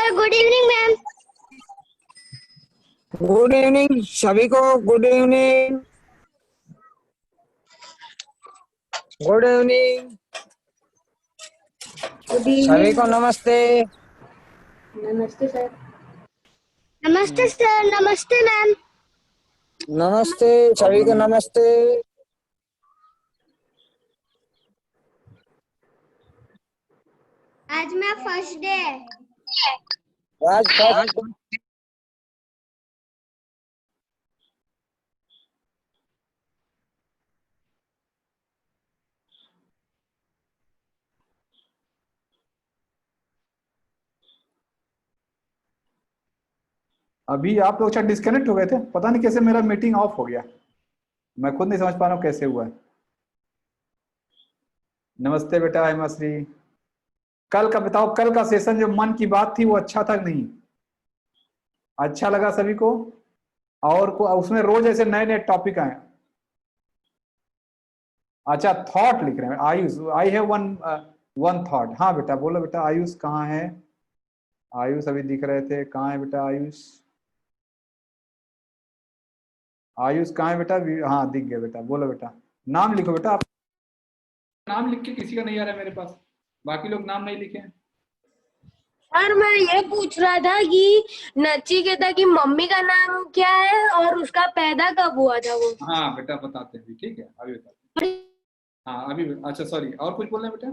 Sir good evening ma'am. Good evening सभी को। Good evening. Good evening सभी को। नमस्ते। नमस्ते सर। नमस्ते सर। नमस्ते मैम। नमस्ते सभी को। नमस्ते। आज मैं फर्स्ट डे है। आज फर्स्ट। अभी आप लोग शायद डिस्कनेक्ट हो गए थे, पता नहीं कैसे मेरा मीटिंग ऑफ हो गया। मैं खुद नहीं समझ पा रहा हूँ कैसे हुआ है। नमस्ते बेटा हेमाश्री। कल का बताओ, कल का सेशन जो मन की बात थी वो अच्छा था कि नहीं? अच्छा लगा सभी को? और उसमें रोज ऐसे नए नए टॉपिक आए। अच्छा, थॉट लिख रहे हैं Ayush. I have one thought. हाँ बेटा बोलो बेटा। आयुष कहाँ है? आयुष अभी दिख रहे थे, कहाँ है बेटा आयुष? आयुष कहाँ है बेटा? हाँ दिख गया बेटा। बोलो बेटा, नाम लिखो बेटा। आप नाम लिख के किसी का नहीं आ रहा है मेरे पास, बाकी लोग नाम नहीं लिखे हैं। सर मैं ये पूछ रहा था कि नचिकेता की मम्मी का नाम क्या है और उसका पैदा कब हुआ था वो? हाँ बेटा बताते हैं, ठीक है अभी बताते हैं। हाँ अभी। अच्छा सॉरी, और कुछ बोलना है बेटा?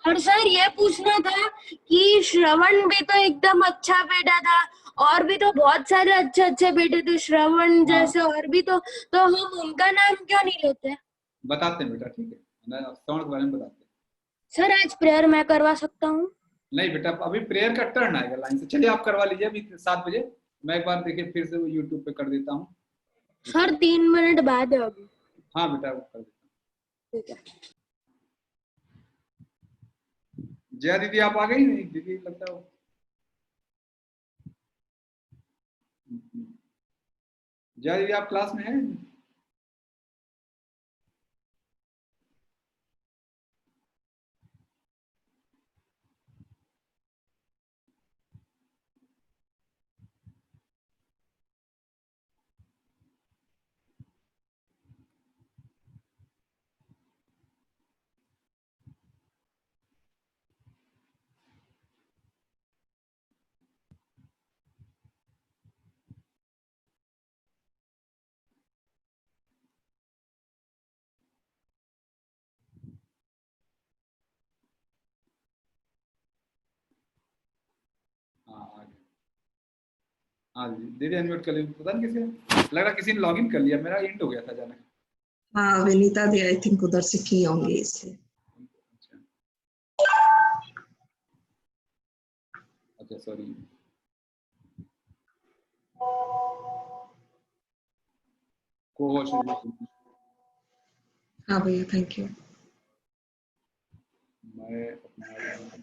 और सर ये पूछना था कि श्रवण भी तो एकदम अच्छा बेटा था और भी तो बहुत सारे अच्छे अच्छे बेटे थे श्रवण जैसे और भी तो हम उनका नाम क्यों नहीं लेते? बताते हैं बेटा, ठीक है श्रवण के बारे में बताते हैं। सर आज प्रेयर मैं करवा सकता हूँ? नहीं बेटा, अभी प्रेयर का टर्न आएगा लाइन से। चलिए आप करवा लीजिए अभी 7 बजे। मैं एक बार देखिए फिर से यूट्यूब पे कर देता हूँ। सर 3 मिनट बाद है अभी। हाँ बेटा वो कर देता हूँ। ठीक है। जया दीदी आप आ गई? नहीं दीदी लगता है जया दीदी आप क्लास में हैं? हाँ आ गए। हाँ दीदी अनम्यूट कर ली। पता नहीं किसी लग रहा किसी ने लॉगिन कर लिया, मेरा एंड हो गया था जाने। हाँ विनीता दी आई थिंक उधर से की होंगी इसलिए। अच्छा सॉरी। हाँ भैया थैंक यू। मैं अपना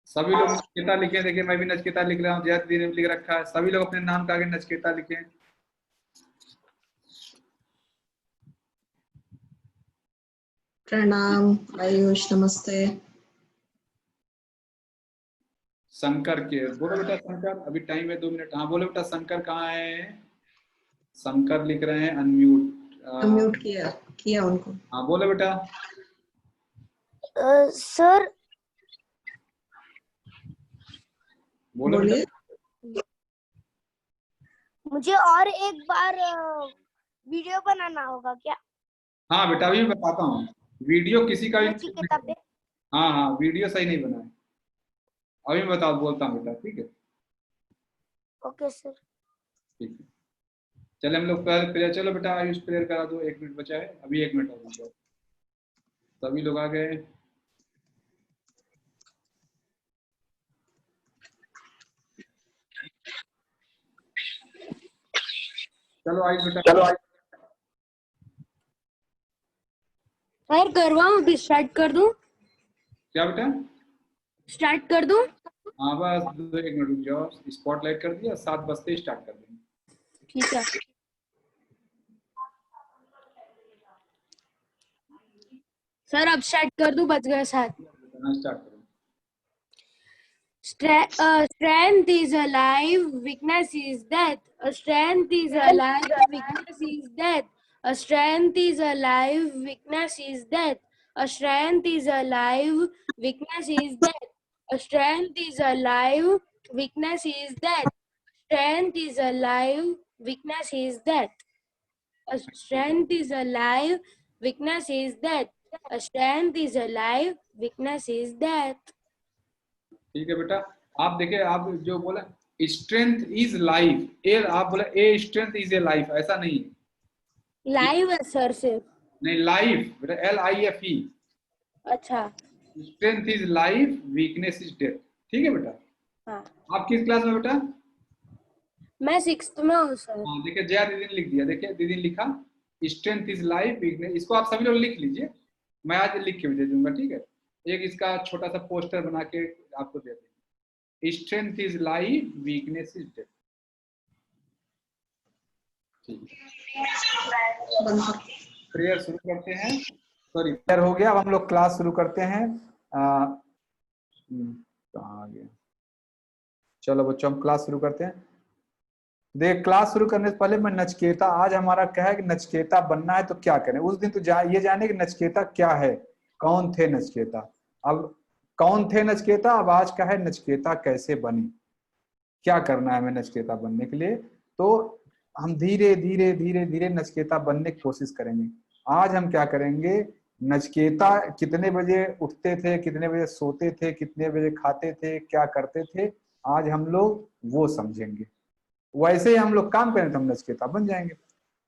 सभी लोग नचकेता लिखे। देखिए मैं भी नचकेता लिख रहा हूँ, जय दीदी ने भी लिख रखा है। सभी लोग अपने नाम का आगे नचकेता लिखे। प्रणाम आयुष नमस्ते। शंकर के बोलो बेटा। शंकर अभी टाइम है 2 मिनट। हाँ बोलो बेटा शंकर कहाँ है? शंकर लिख रहे हैं अनम्यूट। अनम्यूट किया किया उनको। हाँ बोलो बेटा। सर बोलो बोलिए। बेटा। मुझे और एक बार वीडियो बनाना होगा क्या? हाँ बेटा अभी मैं बताता हूँ। वीडियो किसी का भी नचिकेता पे। हाँ हाँ वीडियो सही नहीं बना है। अभी मैं बोलता हूँ बेटा, ठीक है? Okay sir. ठीक है चले हम लोग प्रेयर। चलो बेटा आयुष प्रेयर करा दो। 1 मिनट बचा है, अभी 1 मिनट और बचा है। सभी लोग आ गए? चलो आयुष बेटा। चलो सर करवाऊं अभी स्टार्ट कर दूं? क्या बेटा? स्टार्ट कर दूं? हाँ बस 1 मिनट रुक जाओ। स्पॉटलाइट कर दिया, 7 बजते स्टार्ट कर देंगे। ठीक है सर अब स्टार्ट कर दूं? बज गए 7। स्टार्ट करो। Strength is alive, weakness is death. A strength is alive, weakness is death. A strength is alive, weakness is death. A strength is alive, weakness is death. A strength is alive, weakness is death. Strength is alive, weakness is death. A strength is alive, weakness is death. A strength is alive, weakness is death. ठीक है बेटा, आप देखिए, आप जो बोला strength is life, ए आप बोला a strength is a life, ऐसा नहीं है, लाइव है सर सिर्फ। नहीं लाइफ बेटा LIFE, अच्छा strength is life, weakness is death. ठीक है बेटा, हाँ, आप किस क्लास में बेटा? मैं 6th में हूँ सर। हाँ देखिए, जया दीदी ने लिख दिया, देखिए दीदी ने लिखा स्ट्रेंथ इज लाइफ, वीकनेस, इसको आप सभी लोग लिख लीजिए, मैं आज लिख के भी दे दूंगा। ठीक है, एक इसका छोटा सा पोस्टर बना के आपको दे देंगे, strength is life, weakness is death. ठीक है, प्रेयर शुरू करते हैं। सॉरी, प्रेयर हो गया, अब हम लोग क्लास शुरू करते हैं। कहाँ आ गया? चलो बच्चों, हम क्लास शुरू करते हैं। देख, क्लास शुरू करने से पहले मैं नचकेता, आज हमारा क्या है कि नचकेता बनना है तो क्या करें। उस दिन तो ये जाने कि नचकेता क्या है, कौन थे नचकेता। अब कौन थे नचकेता, अब आज क्या है नचकेता कैसे बने, क्या करना है हमें नचकेता बनने के लिए। तो हम धीरे धीरे धीरे धीरे नचकेता बनने की कोशिश करेंगे। आज हम क्या करेंगे, नचकेता कितने बजे उठते थे, कितने बजे सोते थे, कितने बजे खाते थे, क्या करते थे, आज हम लोग वो समझेंगे। वैसे ही हम लोग काम करें तो हम नचकेता बन जाएंगे।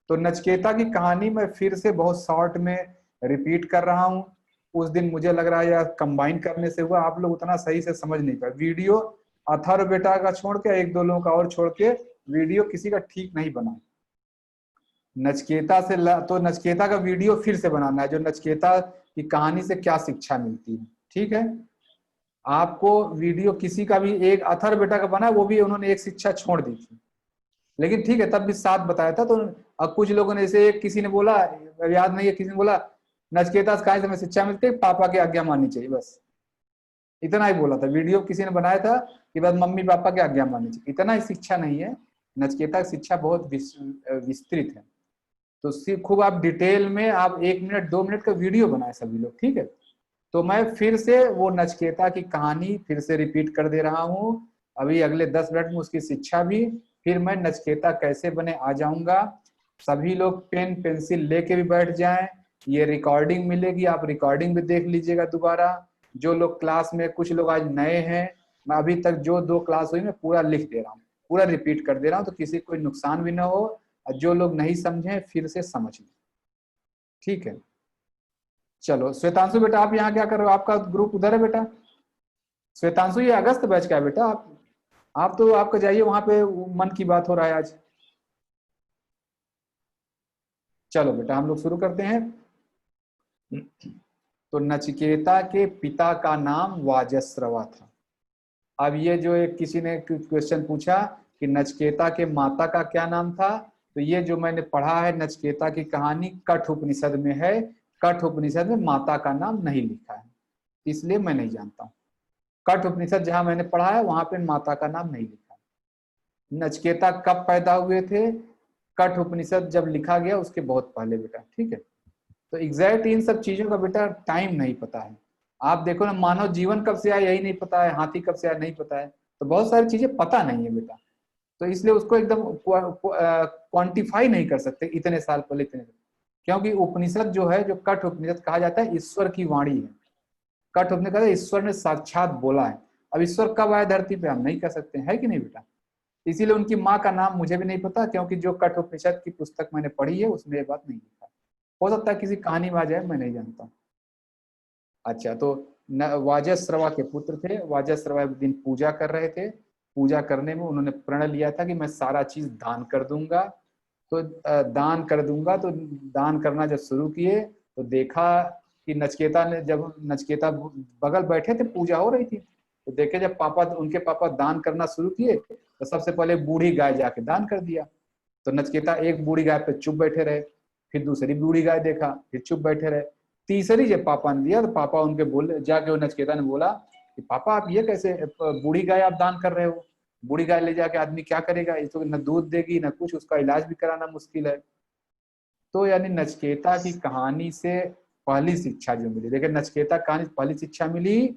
तो नचकेता की कहानी मैं फिर से बहुत शॉर्ट में रिपीट कर रहा हूँ। उस दिन मुझे लग रहा है या कंबाइन करने से हुआ, आप लोग उतना सही से समझ नहीं पाए। वीडियो अथर्व बेटा का छोड़ के, एक दो लोगों का और छोड़ के, वीडियो किसी का ठीक नहीं बना। नचकेता से तो नचकेता का वीडियो फिर से बनाना है, जो नचकेता की कहानी से क्या शिक्षा मिलती है। ठीक है, आपको वीडियो किसी का भी, एक अथर्व बेटा का बना, वो भी उन्होंने एक शिक्षा छोड़ दी थी, लेकिन ठीक है तब भी साथ बताया था। तो अब कुछ लोगों ने, जैसे किसी ने बोला, याद नहीं है, किसी ने बोला नचकेता से कहानी से हमें शिक्षा मिलती है, पापा की आज्ञा माननी चाहिए, बस इतना ही बोला था। वीडियो किसी ने बनाया था कि बस मम्मी पापा की आज्ञा माननी चाहिए, इतना ही शिक्षा नहीं है। नचकेता की शिक्षा बहुत विस्तृत है। तो खूब आप डिटेल में, आप 1 मिनट 2 मिनट का वीडियो बनाए सभी लोग। ठीक है, तो मैं फिर से वो नचकेता की कहानी फिर से रिपीट कर दे रहा हूँ। अभी अगले 10 मिनट में उसकी शिक्षा भी, फिर मैं नचकेता कैसे बने आ जाऊंगा। सभी लोग पेन पेंसिल लेके भी बैठ जाएं, ये रिकॉर्डिंग मिलेगी, आप रिकॉर्डिंग भी देख लीजिएगा दोबारा। जो लोग क्लास में, कुछ लोग आज नए हैं, मैं अभी तक जो 2 क्लास हुई मैं पूरा लिख दे रहा हूँ, पूरा रिपीट कर दे रहा हूँ, तो किसी कोई नुकसान भी ना हो। और जो लोग नहीं समझे फिर से समझ लें। ठीक है, चलो श्वेतांशु बेटा, आप यहाँ क्या कर रहे हो? आपका ग्रुप उधर है बेटा। श्वेतांशु ये अगस्त बैच का है बेटा, आप तो आपका जाइए वहां पे, मन की बात हो रहा है आज। चलो बेटा, हम लोग शुरू करते हैं। तो नचिकेता के पिता का नाम वाजस्रवा था। अब ये जो एक किसी ने क्वेश्चन पूछा कि नचिकेता के माता का क्या नाम था, तो ये जो मैंने पढ़ा है नचिकेता की कहानी कठ उपनिषद में है। कठ उपनिषद में माता का नाम नहीं लिखा है, इसलिए मैं नहीं जानता हूँ। कठ उपनिषद जहां मैंने पढ़ा है वहां पे माता का नाम नहीं लिखा। नचिकेता कब पैदा हुए थे, कठ उपनिषद जब लिखा गया उसके बहुत पहले बेटा। ठीक है, तो एग्जैक्ट इन सब चीजों का बेटा टाइम नहीं पता है। आप देखो ना, मानव जीवन कब से आया यही नहीं पता है, हाथी कब से आया नहीं पता है, तो बहुत सारी चीजें पता नहीं है बेटा। तो इसलिए उसको एकदम क्वांटिफाई नहीं कर सकते इतने साल पहले, इतने, क्योंकि उपनिषद जो है, जो कठ उपनिषद कहा जाता है, ईश्वर की वाणी है। कठ उपनिषद कहता है ईश्वर ने साक्षात बोला है। अब ईश्वर कब आया धरती पे हम नहीं कह सकते, है कि नहीं बेटा। इसीलिए उनकी माँ का नाम मुझे भी नहीं पता, क्योंकि जो कठ उपनिषद की पुस्तक मैंने पढ़ी है उसमें ये बात नहीं लिखा। हो सकता है किसी कहानी में आ जाए, मैं नहीं जानता। अच्छा, तो वाजस्रवा के पुत्र थे। वाजस्रवा एक दिन पूजा कर रहे थे। पूजा करने में उन्होंने प्रण लिया था कि मैं सारा चीज दान कर दूंगा। तो दान कर दूंगा, तो दान करना जब शुरू किए तो देखा कि नचिकेता ने, जब नचिकेता बगल बैठे थे, पूजा हो रही थी, तो देखे जब उनके पापा दान करना शुरू किए तो सबसे पहले बूढ़ी गाय जाके दान कर दिया। तो नचिकेता एक बूढ़ी गाय पे चुप बैठे रहे, फिर दूसरी बूढ़ी गाय देखा, फिर चुप बैठे रहे, तीसरी जब पापा ने दिया तो पापा उनके बोले, जाके नचिकेता ने बोला कि पापा आप ये कैसे, बूढ़ी गाय आप दान कर रहे हो, बूढ़ी गाय ले जाके आदमी क्या करेगा, ये तो न दूध देगी न कुछ, उसका इलाज भी कराना मुश्किल है। तो यानी नचिकेता की कहानी से पहली शिक्षा जो मिली, देखिए नचिकेता कहानी से पहली शिक्षा मिली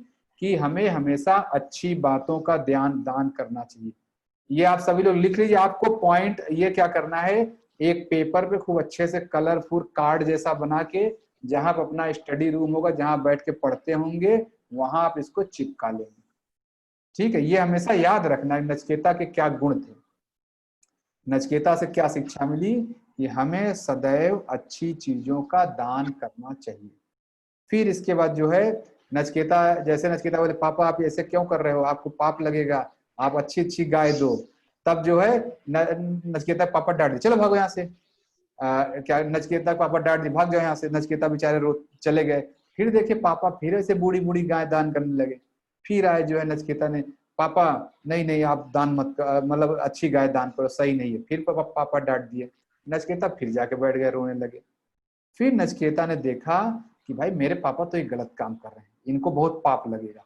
कि हमें हमेशा अच्छी बातों का ध्यान दान करना चाहिए। ये आप सभी लोग लिख लीजिए, आपको पॉइंट ये क्या करना है, एक पेपर पे खूब अच्छे से कलरफुल कार्ड जैसा बना के, जहां पर अपना स्टडी रूम होगा, जहां बैठ के पढ़ते होंगे, वहां आप इसको चिपका लेंगे। ठीक है, ये हमेशा याद रखना है नचिकेता के क्या गुण थे, नचिकेता से क्या शिक्षा मिली कि हमें सदैव अच्छी चीजों का दान करना चाहिए। फिर इसके बाद जो है नचिकेता, जैसे नचिकेता बोले पापा आप ऐसे क्यों कर रहे हो, आपको पाप लगेगा, आप अच्छी अच्छी गाय दो, तब जो है नचिकेता पापा डांट दिए, चलो भागो यहाँ से, क्या नचिकेता पापा डांट दिए, भाग जाओ यहाँ से, नचिकेता बेचारे रो चले गए। फिर देखे पापा फिर ऐसे बूढ़ी बूढ़ी गाय दान करने लगे, फिर आए जो है नचिकेता ने, पापा नहीं नहीं आप दान मत, मतलब अच्छी गाय दान करो, सही नहीं है। फिर पापा डांट दिए, नचिकेता फिर जाके बैठ गए रोने लगे। फिर नचिकेता ने देखा कि भाई मेरे पापा तो ये गलत काम कर रहे हैं, इनको बहुत पाप लगेगा,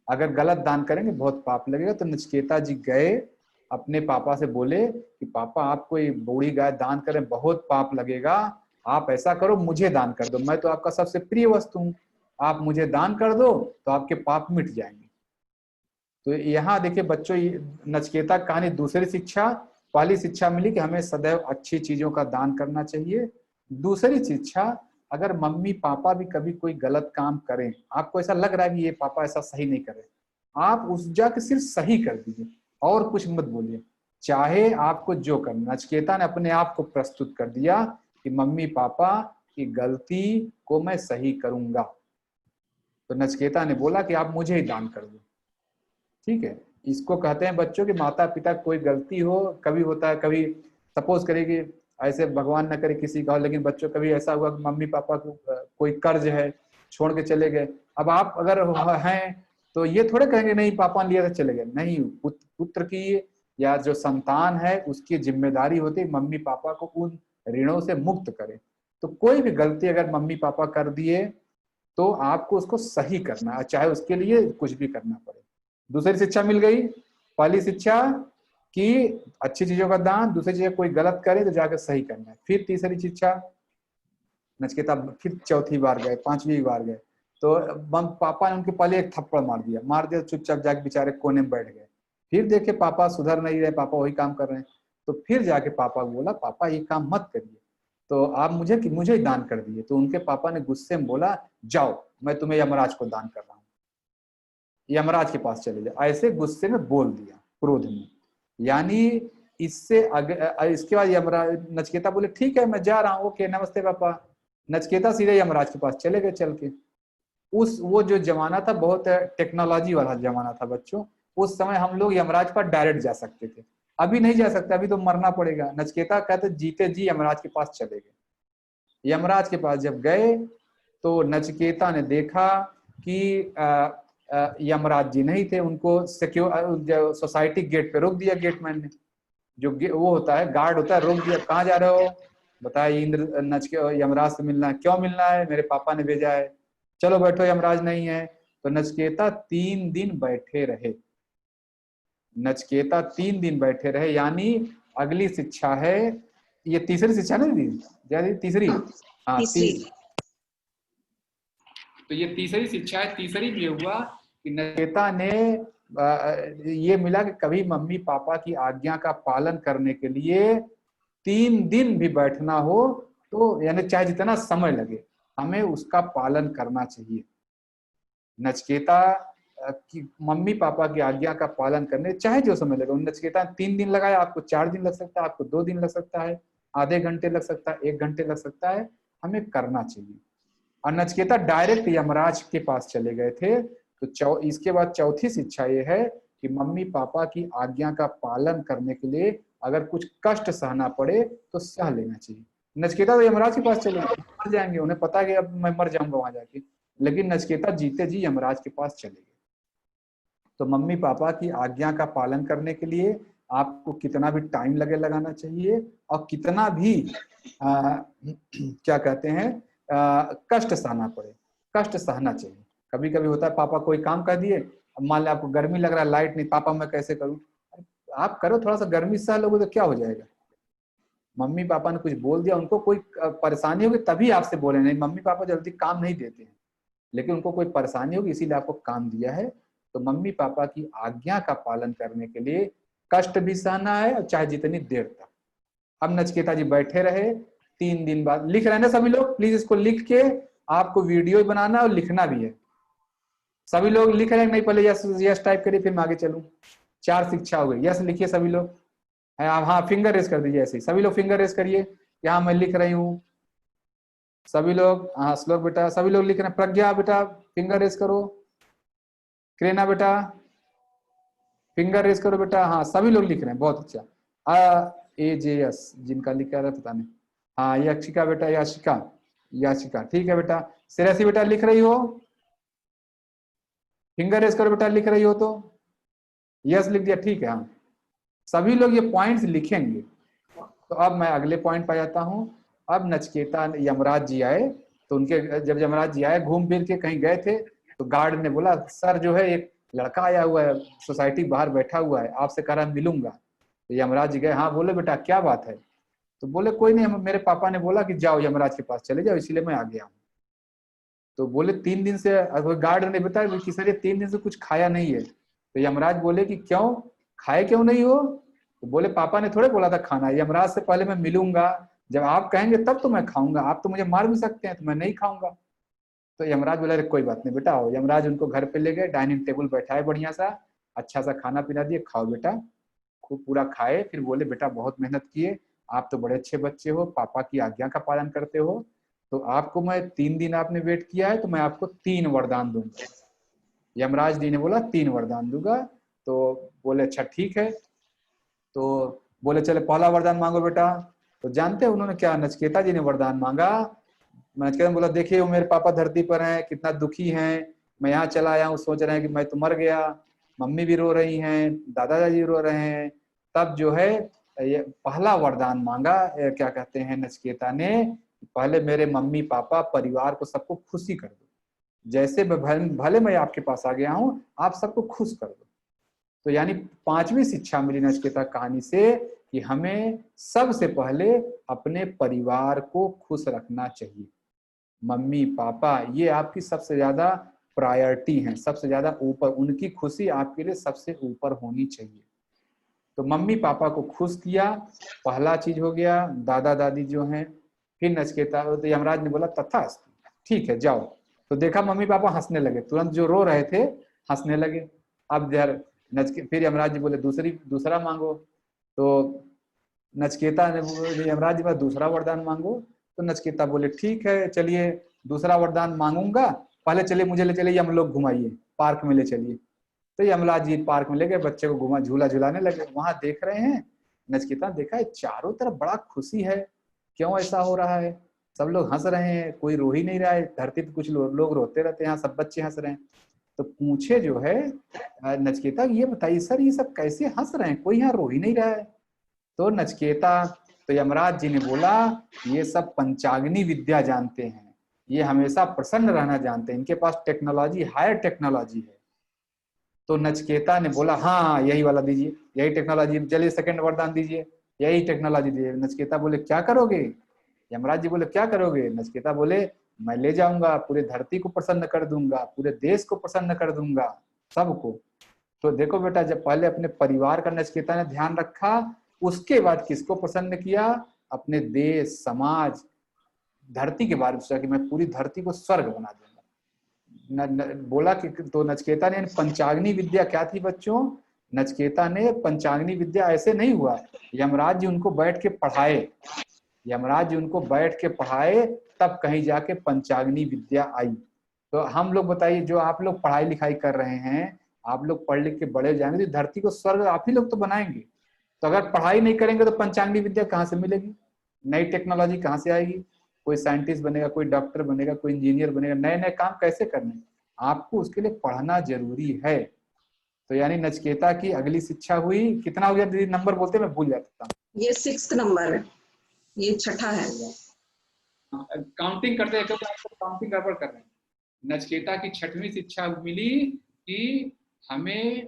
अगर गलत दान करेंगे बहुत पाप लगेगा। तो नचिकेता जी गए अपने पापा से बोले कि पापा आपको ये बूढ़ी गाय दान करें बहुत पाप लगेगा, आप ऐसा करो मुझे दान कर दो, मैं तो आपका सबसे प्रिय वस्तु हूँ, आप मुझे दान कर दो तो आपके पाप मिट जाएंगे। तो यहाँ देखिए बच्चों, नचिकेता कहानी दूसरी शिक्षा, पहली शिक्षा मिली कि हमें सदैव अच्छी चीजों का दान करना चाहिए। दूसरी शिक्षा, अगर मम्मी पापा भी कभी कोई गलत काम करें, आपको ऐसा लग रहा है कि ये पापा ऐसा सही नहीं कर रहे, आप उस जाके सिर्फ सही कर दीजिए और कुछ मत बोलिए, चाहे आपको जो करना। नचिकेता ने अपने आप को प्रस्तुत कर दिया कि मम्मी पापा की गलती को मैं सही करूंगा। तो नचिकेता ने बोला कि आप मुझे ही दान कर दो। ठीक है, इसको कहते हैं बच्चों कि माता पिता कोई गलती हो, कभी होता है, कभी सपोज करेगी, ऐसे भगवान न करे किसी का हो, लेकिन बच्चों कभी ऐसा हुआ कि मम्मी पापा को कोई कर्ज है, छोड़ के चले गए, अब आप अगर हैं तो ये थोड़े कहेंगे नहीं पापा ने लिया था चले गए, नहीं, पुत्र की या जो संतान है उसकी जिम्मेदारी होती है मम्मी पापा को उन ऋणों से मुक्त करे। तो कोई भी गलती अगर मम्मी पापा कर दिए तो आपको उसको सही करना है, चाहे उसके लिए कुछ भी करना पड़े। दूसरी शिक्षा मिल गई, पहली शिक्षा कि अच्छी चीजों का दान, दूसरी चीज कोई गलत करे तो जाकर सही करना है। फिर तीसरी शिक्षा, नचिकेता फिर चौथी बार गए, पांचवी बार गए, तो पापा ने उनके पहले एक थप्पड़ मार दिया, चुपचाप जाके बेचारे कोने में बैठ गए। फिर देखे पापा सुधर नहीं रहे, पापा वही काम कर रहे हैं, तो फिर जाके पापा को बोला पापा ये काम मत करिए, तो आप मुझे ही दान कर दिए। तो उनके पापा ने गुस्से में बोला जाओ मैं तुम्हें यमराज को दान कर रहा हूँ, यमराज के पास चले जाओ, ऐसे गुस्से में बोल दिया, क्रोध में। यानी इससे इसके बाद यमराज, नचिकेता बोले ठीक है मैं जा रहा हूँ, ओके नमस्ते पापा। नचिकेता सीधे यमराज के पास चले गए चल के। वो जो जमाना था बहुत टेक्नोलॉजी वाला जमाना था बच्चों, उस समय हम लोग यमराज पर डायरेक्ट जा सकते थे, अभी नहीं जा सकते, अभी तो मरना पड़ेगा। नचिकेता कहते जीते जी यमराज के पास चले गए। यमराज के पास जब गए तो नचिकेता ने देखा कि यमराज जी नहीं थे, उनको सिक्योर सोसाइटी गेट पे रोक दिया, गेटमैन ने, जो वो होता है गार्ड होता है, रोक दिया, कहाँ जा रहे हो, बताया इंद्र यमराज से मिलना है। क्यों मिलना है, मेरे पापा ने भेजा है, चलो बैठो यमराज नहीं है। तो नचिकेता 3 दिन बैठे रहे, नचिकेता 3 दिन बैठे रहे। यानी अगली शिक्षा है, ये तीसरी शिक्षा ना दीदी, तीसरी, हाँ तो ये तीसरी शिक्षा है। तीसरी ये हुआ कि नचिकेता ने ये मिला कि कभी मम्मी पापा की आज्ञा का पालन करने के लिए 3 दिन भी बैठना हो तो, यानी चाहे जितना समय लगे, हमें उसका पालन करना चाहिए। नचिकेता की मम्मी पापा की आज्ञा का पालन करने चाहे जो समय लगे, नचिकेता 3 दिन लगाया, आपको 4 दिन लग सकता है, आपको 2 दिन लग सकता है, आधे घंटे लग सकता है, 1 घंटे लग सकता है, हमें करना चाहिए। और नचिकेता डायरेक्ट यमराज के पास चले गए थे। तो इसके बाद चौथी शिक्षा ये है कि मम्मी पापा की आज्ञा का पालन करने के लिए अगर कुछ कष्ट सहना पड़े तो सह लेना चाहिए। नचिकेता तो यमराज के पास चले गए, मर जाएंगे, उन्हें पता कि अब मैं मर जाऊंगा वहां जाके, लेकिन नचिकेता जीते जी यमराज के पास चले गए। तो मम्मी पापा की आज्ञा का पालन करने के लिए आपको कितना भी टाइम लगाना चाहिए और कितना भी क्या कहते हैं कष्ट सहना पड़े, कष्ट सहना चाहिए। कभी कभी होता है पापा कोई काम कर दिए, अब मान लो आपको गर्मी लग रहा है, लाइट नहीं, पापा मैं कैसे करूं? आप करो, थोड़ा सा गर्मी सह लोगे तो क्या हो जाएगा। मम्मी पापा ने कुछ बोल दिया, उनको कोई परेशानी होगी तभी आपसे बोले, नहीं मम्मी पापा जल्दी काम नहीं देते हैं, लेकिन उनको कोई परेशानी होगी इसीलिए आपको काम दिया है। तो मम्मी पापा की आज्ञा का पालन करने के लिए कष्ट भी सहना है, और चाहे जितनी देर तक। अब नचिकेता जी बैठे रहे, 3 दिन बाद लिख रहे हैं ना सभी लोग, प्लीज इसको लिख के आपको वीडियो बनाना और लिखना भी है। सभी लोग लिख रहे हैं नहीं? पहले यस यस टाइप करिए, फिर मैं आगे चलूं। 4 शिक्षा हो गई, यस लिखिए सभी लोग। हाँ फिंगर रेस कर दीजिए, ऐसे ही सभी लोग फिंगर रेस करिए। यहाँ मैं लिख रही हूँ, सभी लोग, हाँ श्लोक बेटा, सभी लोग लिख रहे हैं। प्रज्ञा बेटा फिंगर रेस करो, क्रेना बेटा फिंगर रेस करो बेटा, हाँ सभी लोग लिख रहे हैं, बहुत अच्छा। AJS जिनका लिख रहा है पता नहीं, हाँ यक्षिका बेटा, याशिका ठीक है बेटा। श्रेयसी बेटा लिख रही हो, फिंगर रेस करो बेटा, लिख रही हो तो यस लिख दिया, ठीक है। हाँ सभी लोग ये पॉइंट्स लिखेंगे। तो अब मैं अगले पॉइंट पर जाता हूँ। अब नचिकेता यमराज जी आए, तो उनके जब यमराज जी आए घूम फिर के कहीं गए थे, तो गार्ड ने बोला सर जो है एक लड़का आया हुआ है, सोसाइटी बाहर बैठा हुआ है, आपसे कह रहा मिलूंगा। तो यमराज जी गए, हाँ बोले बेटा क्या बात है? तो बोले कोई नहीं, मेरे पापा ने बोला कि जाओ यमराज के पास चले जाओ, इसलिए मैं आ गया हूँ। तो बोले 3 दिन से, गार्ड ने बताया कि सर ये 3 दिन से कुछ खाया नहीं है। तो यमराज बोले कि क्यों, खाए क्यों नहीं हो? तो बोले पापा ने थोड़े बोला था खाना, यमराज से पहले मैं मिलूंगा, जब आप कहेंगे तब तो मैं खाऊंगा, आप तो मुझे मार भी सकते हैं, तो मैं नहीं खाऊंगा। तो यमराज बोला कोई बात नहीं बेटा आओ। यमराज उनको घर पे ले गए, डाइनिंग टेबल बैठाए, बढ़िया सा अच्छा सा खाना पीना दिए, खाओ बेटा, खूब पूरा खाए। फिर बोले बेटा बहुत मेहनत किए, आप तो बड़े अच्छे बच्चे हो, पापा की आज्ञा का पालन करते हो, तो आपको मैं 3 दिन आपने वेट किया है, तो मैं आपको 3 वरदान दूंगा। यमराज जी ने बोला 3 वरदान दूंगा। तो बोले अच्छा ठीक है। तो बोले चले पहला वरदान मांगो बेटा। तो जानते हैं उन्होंने क्या, नचिकेता जी ने वरदान मांगा। नचिकेता ने बोला देखिए वो मेरे पापा धरती पर हैं, कितना दुखी हैं, मैं यहाँ चला आया हूँ, सोच रहे हैं कि मैं तो मर गया, मम्मी भी रो रही हैं, दादाजी रो रहे हैं। तब जो है ये पहला वरदान मांगा, क्या कहते हैं नचिकेता ने, पहले मेरे मम्मी पापा परिवार को सबको खुशी कर दो, जैसे भले मैं आपके पास आ गया हूँ, आप सबको खुश कर दो। तो यानी 5वीं शिक्षा मिली नचिकेता कहानी से कि हमें सबसे पहले अपने परिवार को खुश रखना चाहिए। मम्मी पापा ये आपकी सबसे ज्यादा प्रायोरिटी है, सबसे ज्यादा ऊपर, उनकी खुशी आपके लिए सबसे ऊपर होनी चाहिए। तो मम्मी पापा को खुश किया, पहला चीज हो गया। दादा दादी जो हैं, फिर नचिकेता, तो यमराज ने बोला तथास्तु, ठीक है जाओ। तो देखा मम्मी पापा हंसने लगे, तुरंत जो रो रहे थे हंसने लगे। अब फिर यमराज जी बोले दूसरा मांगो। तो नचिकेता ने, यमराज जी बोले दूसरा वरदान मांगो। तो नचिकेता बोले ठीक है चलिए दूसरा वरदान मांगूंगा, पहले चलिए मुझे ले चलिए यमलोक घुमाइए, पार्क में ले चलिए। तो यमराज जी पार्क में ले गए, बच्चे को घुमा झूला झुलाने लगे। वहां देख रहे हैं, नचिकेता देखा है चारों तरफ बड़ा खुशी है, क्यों ऐसा हो रहा है? सब लोग हंस रहे हैं, कोई रो ही नहीं रहा है। धरती पे कुछ लोग रोते रहते हैं, सब बच्चे हंस रहे हैं। तो पूछे जो है नचिकेता ये बताइए सर ये सब कैसे हंस रहे हैं, कोई यहाँ रो ही नहीं रहा है। तो नचिकेता, तो यमराज जी ने बोला ये सब पंचाग्नि विद्या जानते हैं, ये हमेशा प्रसन्न रहना जानते हैं, इनके पास टेक्नोलॉजी, हायर टेक्नोलॉजी है। तो नचिकेता ने बोला हाँ यही वाला दीजिए, यही टेक्नोलॉजी, चलिए सेकंड वरदान दीजिए, यही टेक्नोलॉजी दीजिए। नचिकेता बोले क्या करोगे? यमराज जी बोले क्या करोगे? नचिकेता बोले मैं ले जाऊंगा, पूरे धरती को प्रसन्न कर दूंगा, पूरे देश को प्रसन्न कर दूंगा, सबको। तो देखो बेटा, जब पहले अपने परिवार का नचिकेता ने ध्यान रखा, उसके बाद किसको प्रसन्न किया? अपने देश, समाज, धरती के बारे में सोचा कि मैं पूरी धरती को स्वर्ग बना दूंगा। बोला कि तो नचिकेता ने पंचाग्नि विद्या क्या थी बच्चों? नचिकेता ने पंचाग्नि विद्या ऐसे नहीं हुआ, यमराज जी उनको बैठ के पढ़ाए, यमराज जी उनको बैठ के पढ़ाए, तब कहीं जाके पंचाग्नि विद्या आई। तो हम लोग बताइए, जो आप लोग पढ़ाई लिखाई कर रहे हैं, आप लोग पढ़ लिख के बड़े जाएंगे, तो धरती को स्वर्ग आप ही लोग तो बनाएंगे। तो अगर पढ़ाई नहीं करेंगे तो पंचाग्नि विद्या कहाँ से मिलेगी? नई टेक्नोलॉजी कहाँ से आएगी? कोई साइंटिस्ट बनेगा, कोई डॉक्टर बनेगा, कोई इंजीनियर बनेगा, नए नए काम कैसे करने? आपको उसके लिए पढ़ना जरूरी है। तो यानी नचिकेता की अगली शिक्षा हुई, कितना हो गया दीदी नंबर बोलते मैं भूल जाता हूँ। ये 6th नंबर है, ये 6ठा है। काउंटिंग करते हैं क्योंकि आपको काउंटिंग गड़बड़ कर रहे हैं। नचिकेता की 6वीं शिक्षा मिली कि हमें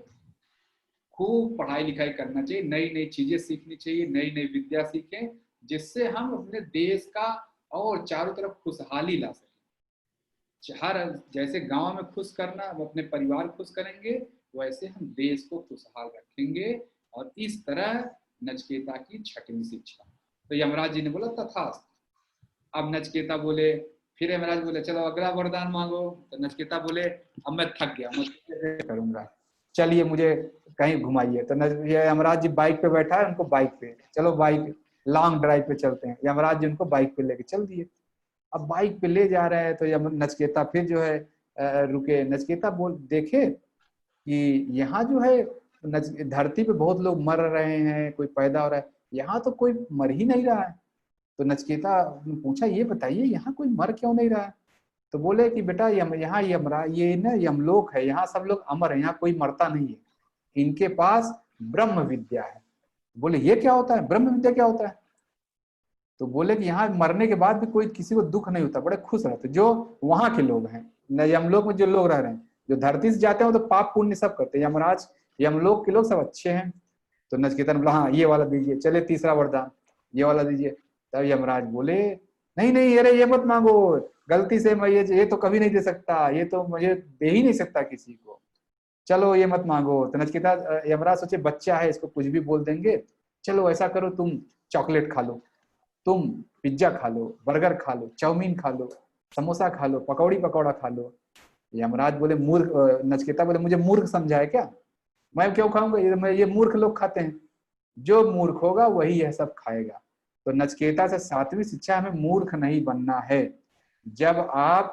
खूब पढ़ाई लिखाई करना चाहिए, नई नई चीजें सीखनी चाहिए, नई नई विद्या सीखें, जिससे हम अपने देश का और चारों तरफ खुशहाली ला सकें। हर जैसे गांव में खुश करना, हम अपने परिवार खुश करेंगे, वैसे हम देश को खुशहाल रखेंगे। और इस तरह नचिकेता की 6वीं शिक्षा। तो यमराज जी ने बोला तथास्तु। अब नचिकेता बोले, फिर यमराज बोले चलो अगला वरदान मांगो। तो नचिकेता बोले अब मैं थक गया, मैं करूंगा, चलिए मुझे कहीं घुमाइए। तो यमराज जी बाइक पे बैठा है, उनको बाइक पे, चलो बाइक लॉन्ग ड्राइव पे चलते हैं। यमराज जी उनको बाइक पे लेके चल दिए। अब बाइक पे ले जा रहे हैं तो नचिकेता फिर जो है रुके। नचिकेता बोल देखे कि यहाँ जो है धरती पे बहुत लोग मर रहे हैं, कोई पैदा हो रहा है, यहाँ तो कोई मर ही नहीं रहा है। तो नचिकेता ने पूछा ये बताइए यहाँ कोई मर क्यों नहीं रहा है? तो बोले कि बेटा यहाँ ये ना यमलोक है, यहाँ सब लोग अमर है, यहाँ कोई मरता नहीं है, इनके पास ब्रह्म विद्या है। बोले ये क्या होता है, ब्रह्म विद्या क्या होता है? तो बोले कि यहाँ मरने के बाद भी कोई किसी को दुख नहीं होता, बड़े खुश रहते जो वहां के लोग हैं। यमलोक में जो लोग रह रहे हैं, जो धरती से जाते हैं वो तो पाप पुण्य सब करते हैं, यमराज यमलोक के लोग सब अच्छे हैं। तो नचिकेता ने बोला हाँ ये वाला दीजिए, चले तीसरा वरदान ये वाला दीजिए। तब यमराज बोले नहीं नहीं अरे ये मत मांगो, गलती से मैं ये तो कभी नहीं दे सकता, ये तो मुझे दे ही नहीं सकता किसी को, चलो ये मत मांगो। तो नचिकेता यमराज सोचे बच्चा है, इसको कुछ भी बोल देंगे, चलो ऐसा करो तुम चॉकलेट खा लो, तुम पिज्जा खा लो, बर्गर खा लो, चाउमीन खा लो, समोसा खा लो, पकौड़ा खा लो। यमराज बोले मूर्ख, नचिकेता बोले मुझे मूर्ख समझा है क्या, मैं क्यों खाऊंगा, ये मूर्ख लोग खाते हैं, जो मूर्ख होगा वही यह सब खाएगा। तो नचिकेता से 7वीं शिक्षा हमें मूर्ख नहीं बनना है। जब आप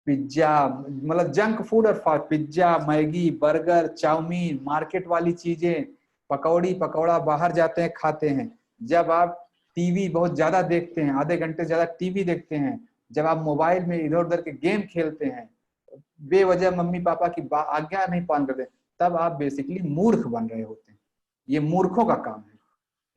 पिज्जा मतलब जंक फूड और pizza, Maggi, burger, chow mein, market वाली चीजें, पकौड़ा बाहर जाते हैं खाते हैं, जब आप टीवी बहुत ज्यादा देखते हैं, आधे घंटे ज्यादा टीवी देखते हैं, जब आप मोबाइल में इधर उधर के गेम खेलते हैं, बेवजह मम्मी पापा की आज्ञा नहीं पालन करते, तब आप बेसिकली मूर्ख बन रहे होते हैं। ये मूर्खों का काम है।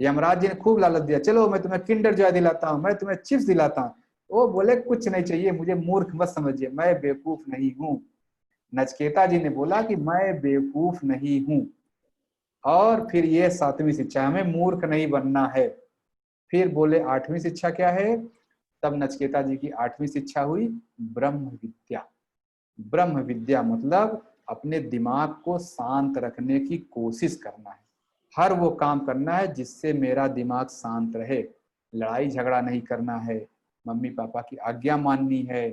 यमराज जी ने खूब लालच दिया, चलो मैं तुम्हें किंडर जॉय दिलाता हूँ, मैं तुम्हें चिप्स दिलाता हूँ। वो बोले कुछ नहीं चाहिए, मुझे मूर्ख मत समझिए, मैं बेवकूफ नहीं हूँ। नचिकेता जी ने बोला कि मैं बेवकूफ नहीं हूँ। और फिर ये 7वीं शिक्षा, हमें मूर्ख नहीं बनना है। फिर बोले 8वीं शिक्षा क्या है? तब नचिकेता जी की 8वीं शिक्षा हुई ब्रह्म विद्या। ब्रह्म विद्या मतलब अपने दिमाग को शांत रखने की कोशिश करना है, हर वो काम करना है जिससे मेरा दिमाग शांत रहे। लड़ाई झगड़ा नहीं करना है, मम्मी पापा की आज्ञा माननी है,